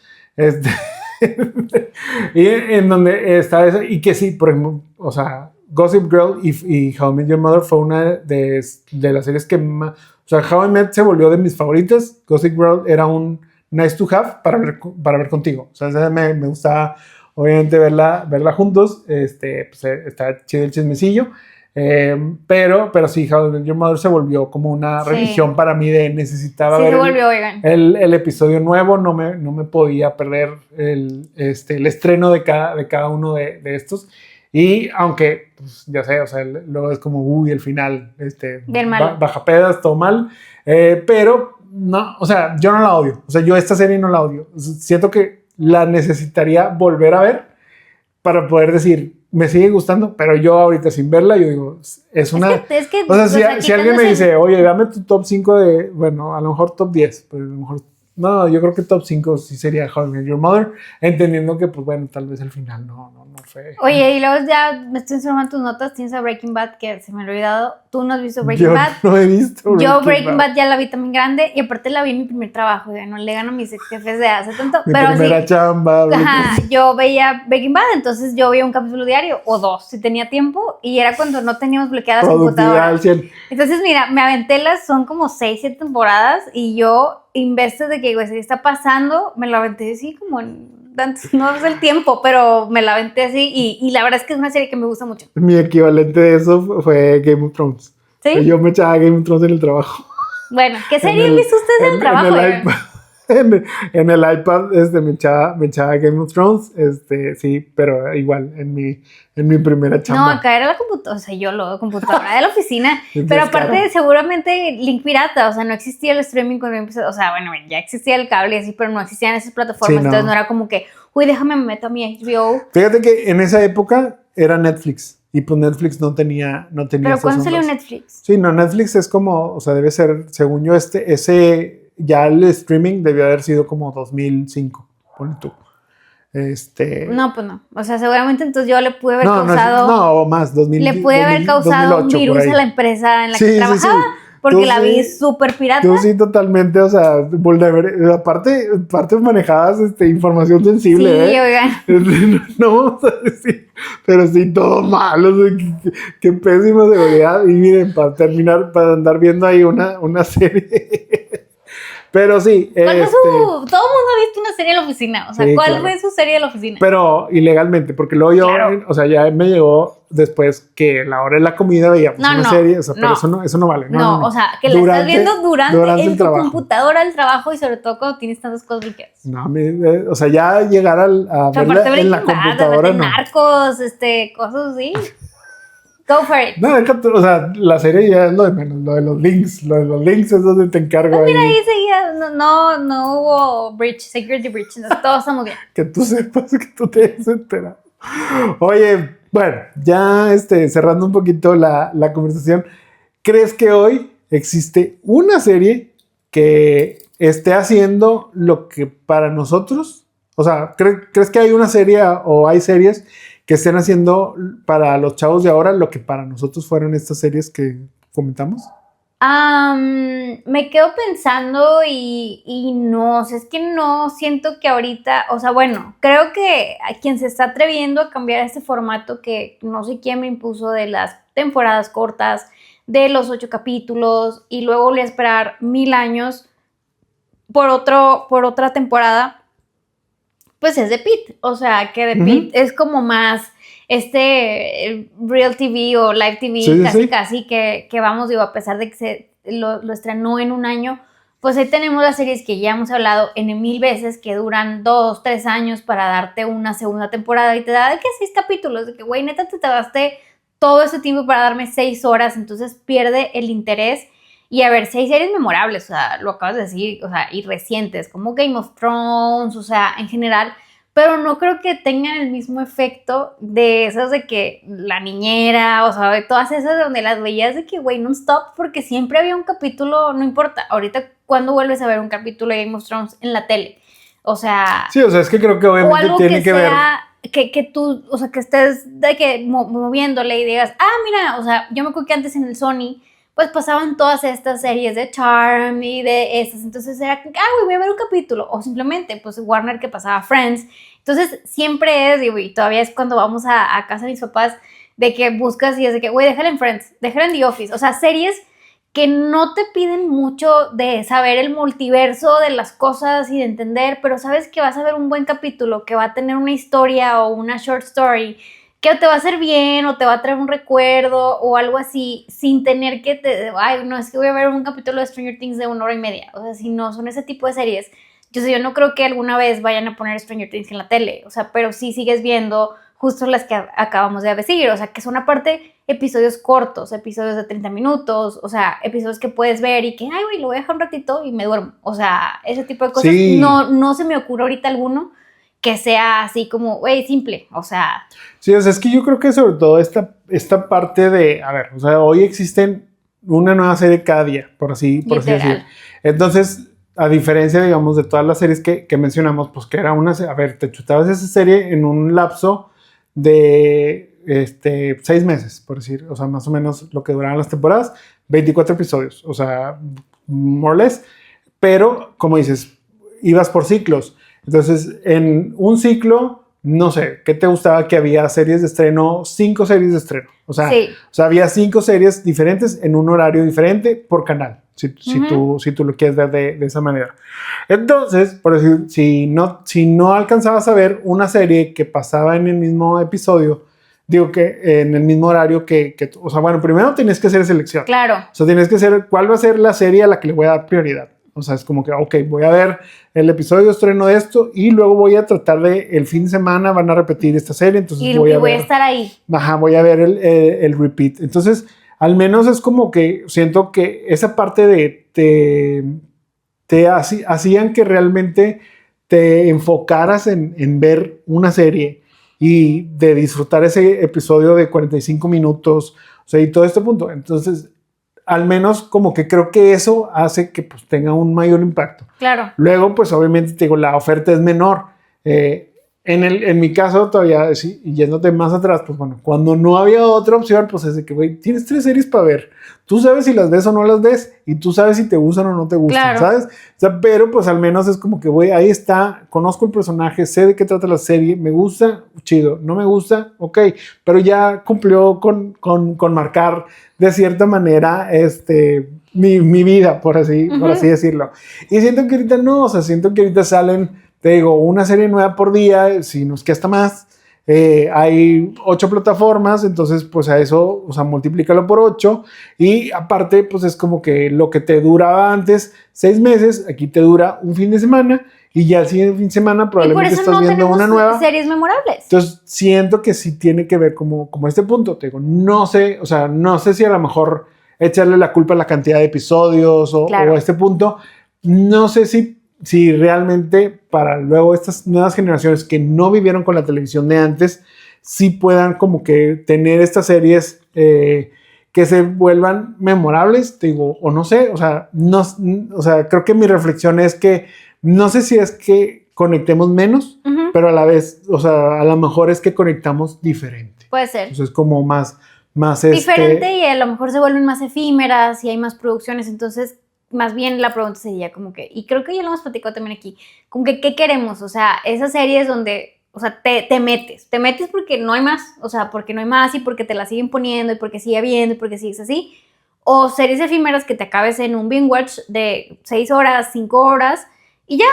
Y en donde está eso, y que sí, por ejemplo, o sea, Gossip Girl y How I Met Your Mother fue una de las series que más, o sea, How I Met se volvió de mis favoritas. Gossip Girl era un nice to have para ver contigo. O sea, me gustaba obviamente verla juntos. Pues está chido el chismecillo. Pero sí, How I Met Your Mother se volvió como una religión para mí de necesitaba ver el episodio nuevo, no me podía perder el estreno de cada uno de estos. Y aunque, pues, ya sé, o sea, luego es como, el final, bien malo. Baja pedas, todo mal, pero no, o sea, yo no la odio. O sea, yo esta serie no la odio. Siento que la necesitaría volver a ver para poder decir, me sigue gustando, pero yo ahorita sin verla, yo digo, es una... o sea, si alguien me dice, oye, dame tu top 5 de, bueno, a lo mejor top 10, pues a lo mejor, no, yo creo que top 5 sí sería How I Met Your Mother, entendiendo que, pues bueno, tal vez al final no fue. Oye, y luego ya me estoy informando tus notas, tienes a Breaking Bad, que se me ha olvidado, tú no has visto Breaking Bad. Yo no he visto Breaking Bad ya la vi también grande, y aparte la vi en mi primer trabajo, ya no le gano a mis jefes de hace tanto, mi pero primera sí, chamba. ajá, yo veía Breaking Bad, entonces yo veía un capítulo diario, o 2, si tenía tiempo, y era cuando no teníamos bloqueadas computadoras. Entonces, mira, me aventé son como 6, 7 temporadas, y yo, en vez de que, güey, ¿qué está pasando? Me la aventé así como antes, no es el tiempo, pero me la aventé así, y la verdad es que es una serie que me gusta mucho. Mi equivalente de eso fue Game of Thrones. ¿Sí? Yo me echaba Game of Thrones en el trabajo. Bueno, ¿qué serie han visto ustedes en el trabajo? En el iPad me echaba Game of Thrones, sí, pero igual en mi primera chamba. No, acá era la computadora, o sea, yo lo computadora de la oficina, pero aparte seguramente link pirata, o sea, no existía el streaming cuando empecé, o sea, bueno, ya existía el cable y así, pero no existían esas plataformas, sí, entonces no era como que, uy, déjame me meto a mi HBO. Fíjate que en esa época era Netflix, y pues Netflix no tenía ¿Pero cuándo salió Netflix? Sí, no, Netflix es como, o sea, debe ser, según yo, ya el streaming debió haber sido como 2005, ponle tú. No, pues no. O sea, seguramente entonces yo le pude haber causado... No, más, 2000. Le pude haber causado 2008, un virus a la empresa en la que trabajaba. Sí. Porque la vi súper pirata. Tú sí, totalmente, o sea, aparte manejabas información sensible. Sí, oigan. No vamos a decir, pero sí, todo mal, o sea, qué pésima seguridad. Y miren, para andar viendo ahí una serie. Pero sí. ¿Cuál fue todo el mundo ha visto una serie de la oficina. O sea, sí, ¿cuál fue su serie de la oficina? Pero ilegalmente, porque luego yo, o sea, ya me llegó después que la hora de la comida veíamos una serie, o sea, pero eso no vale. No, o sea, que la estás viendo durante en tu computadora el trabajo y sobre todo cuando tienes tantas cosas bloqueadas. No, o sea, ya llegar a verla en la computadora, no. Narcos, cosas así. Go for it. No, o sea, la serie ya es lo de menos, lo de los links es donde te encargo. Pues mira, ahí seguía, no hubo security breach, entonces todos estamos bien. Que tú sepas, que tú te hayas enterado. Oye, bueno, ya cerrando un poquito la conversación, ¿crees que hoy existe una serie que esté haciendo lo que para nosotros, o sea, ¿crees que hay una serie o hay series que estén haciendo para los chavos de ahora lo que para nosotros fueron estas series que comentamos? Me quedo pensando y no, o sea, es que no siento que ahorita, o sea, bueno, creo que a quien se está atreviendo a cambiar este formato que no sé quién me impuso de las temporadas cortas, de los 8 capítulos y luego volví a esperar 1000 años por otra temporada, pues es de Pete, o sea, que de Pete es como más Real TV o Live TV, sí, casi que vamos, digo, a pesar de que lo estrenó en un año, pues ahí tenemos las series que ya hemos hablado en 1000 veces, que duran 2, 3 años para darte una segunda temporada y te da de que 6 capítulos, de que güey, neta te tardaste todo ese tiempo para darme 6 horas, entonces pierde el interés. Y a ver, 6 series memorables, o sea, lo acabas de decir, o sea, y recientes, como Game of Thrones, o sea, en general, pero no creo que tengan el mismo efecto de esas de que la niñera, o sea, de todas esas donde las veías de que, güey, non-stop, porque siempre había un capítulo, no importa, ahorita, ¿cuándo vuelves a ver un capítulo de Game of Thrones en la tele? O sea... Sí, o sea, es que creo que obviamente tiene que ver... Que tú, o sea, que estés de que moviéndole y digas, mira, o sea, yo me acuerdo que antes en el Sony pues pasaban todas estas series de Charm y de estas, entonces era, güey, voy a ver un capítulo, o simplemente, pues Warner que pasaba Friends, entonces siempre es, y todavía es cuando vamos a casa de mis papás, de que buscas y es de que, güey, déjala en Friends, déjala en The Office, o sea, series que no te piden mucho de saber el multiverso de las cosas y de entender, pero sabes que vas a ver un buen capítulo, que va a tener una historia o una short story, que te va a hacer bien o te va a traer un recuerdo o algo así, sin tener que no, es que voy a ver un capítulo de Stranger Things de 1 hora y media. O sea, si no son ese tipo de series, yo no creo que alguna vez vayan a poner Stranger Things en la tele, o sea, pero sí sigues viendo justo las que acabamos de decir, o sea, que son aparte episodios cortos, episodios de 30 minutos, o sea, episodios que puedes ver y que, ay, güey, lo voy a dejar un ratito y me duermo. O sea, ese tipo de cosas. Sí. No se me ocurre ahorita alguno que sea así como, güey, simple, o sea. Sí, o sea, es que yo creo que sobre todo esta parte de, a ver, o sea, hoy existen una nueva serie cada día, por así decirlo. Entonces, a diferencia, digamos, de todas las series que mencionamos, pues que era a ver, te chutabas esa serie en un lapso de 6 meses, por decir, o sea, más o menos lo que duraban las temporadas, 24 episodios, o sea, more or less, pero, como dices, ibas por ciclos. Entonces, en un ciclo, no sé, ¿qué te gustaba? Que había series de estreno, 5 series de estreno. O sea, había 5 series diferentes en un horario diferente por canal, si tú lo quieres ver de esa manera. Entonces, por decir, si no alcanzabas a ver una serie que pasaba en el mismo episodio, digo que en el mismo horario o sea, bueno, primero tienes que hacer selección. Claro. O sea, tienes que hacer cuál va a ser la serie a la que le voy a dar prioridad. O sea, es como que, ok, voy a ver el episodio de estreno de esto y luego voy a tratar el fin de semana van a repetir esta serie, entonces voy a estar ahí. Ajá, voy a ver el repeat. Entonces, al menos es como que siento que esa parte hacían que realmente te enfocaras en ver una serie y de disfrutar ese episodio de 45 minutos, o sea, y todo este punto. Entonces, al menos como que creo que eso hace que pues tenga un mayor impacto. Claro. Luego, pues obviamente te digo, la oferta es menor. En mi caso todavía, sí, yéndote más atrás, pues bueno, cuando no había otra opción, pues es de que, güey, tienes 3 series para ver. Tú sabes si las ves o no las ves y tú sabes si te gustan o no te gustan, ¿sabes? O sea, pero pues al menos es como que, güey, ahí está, conozco el personaje, sé de qué trata la serie, me gusta, chido, no me gusta, ok, pero ya cumplió con marcar de cierta manera mi vida, por así decirlo. Y siento que ahorita no, o sea, siento que ahorita salen, te digo, una serie nueva por día, si no es que hasta más. Hay 8 plataformas, entonces pues a eso, o sea, multiplícalo por 8 y aparte pues es como que lo que te duraba antes 6 meses, aquí te dura un fin de semana y ya el siguiente fin de semana probablemente estás viendo una nueva. Series memorables. Entonces siento que sí tiene que ver como este punto, te digo, no sé, o sea, no sé si a lo mejor echarle la culpa a la cantidad de episodios o a este punto, no sé si realmente para luego estas nuevas generaciones que no vivieron con la televisión de antes, sí puedan como que tener estas series que se vuelvan memorables, te digo, o no sé, o sea, creo que mi reflexión es que no sé si es que conectemos menos, pero a la vez, o sea, a lo mejor es que conectamos diferente. Puede ser. Entonces es como más diferente y a lo mejor se vuelven más efímeras y hay más producciones, entonces más bien la pregunta sería como que, y creo que ya lo hemos platicado también aquí, como que ¿qué queremos? O sea, esas series donde, o sea, te metes porque no hay más, o sea, porque no hay más y porque te la siguen poniendo y porque sigue habiendo y porque sigues así, o series efímeras que te acabes en un binge watch de 6 horas, 5 horas y ya,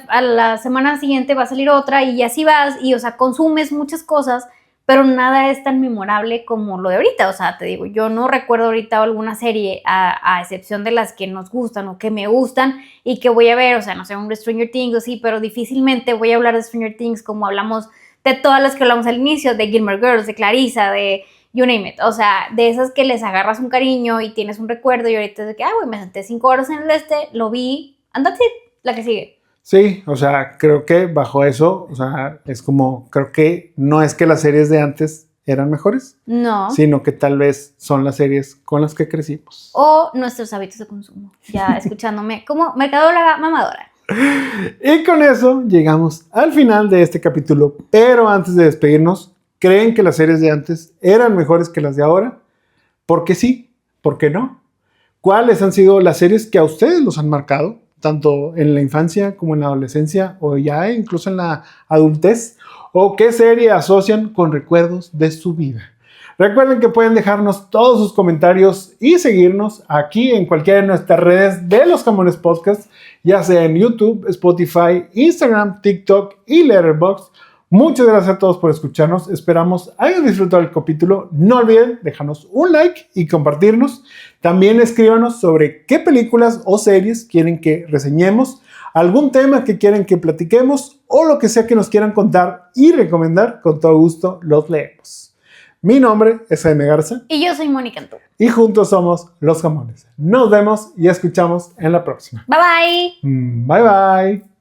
a la semana siguiente va a salir otra y así vas y, o sea, consumes muchas cosas, pero nada es tan memorable como lo de ahorita. O sea, te digo, yo no recuerdo ahorita alguna serie, a excepción de las que nos gustan o que me gustan y que voy a ver, o sea, no sé, un Stranger Things o sí, pero difícilmente voy a hablar de Stranger Things como hablamos de todas las que hablamos al inicio, de Gilmore Girls, de Clarissa, de you name it. O sea, de esas que les agarras un cariño y tienes un recuerdo y ahorita es de que, güey, me senté 5 horas en el lo vi, and that's it, la que sigue. Sí, o sea, creo que bajo eso, o sea, es como, creo que no es que las series de antes eran mejores, no, sino que tal vez son las series con las que crecimos. O nuestros hábitos de consumo, ya escuchándome como mercadóloga mamadora. Y con eso llegamos al final de este capítulo, pero antes de despedirnos, ¿creen que las series de antes eran mejores que las de ahora? ¿Por qué sí? ¿Por qué no? ¿Cuáles han sido las series que a ustedes los han marcado? Tanto en la infancia como en la adolescencia o ya incluso en la adultez, o qué serie asocian con recuerdos de su vida. Recuerden que pueden dejarnos todos sus comentarios y seguirnos aquí en cualquiera de nuestras redes de Los Jamones Podcast, ya sea en YouTube, Spotify, Instagram, TikTok y Letterboxd. Muchas gracias a todos por escucharnos. Esperamos hayan disfrutado el capítulo. No olviden dejarnos un like y compartirnos. También escríbanos sobre qué películas o series quieren que reseñemos, algún tema que quieren que platiquemos o lo que sea que nos quieran contar y recomendar, con todo gusto los leemos. Mi nombre es Jaime Garza. Y yo soy Mónica Antú. Y juntos somos Los Jamones. Nos vemos y escuchamos en la próxima. Bye bye. Bye bye.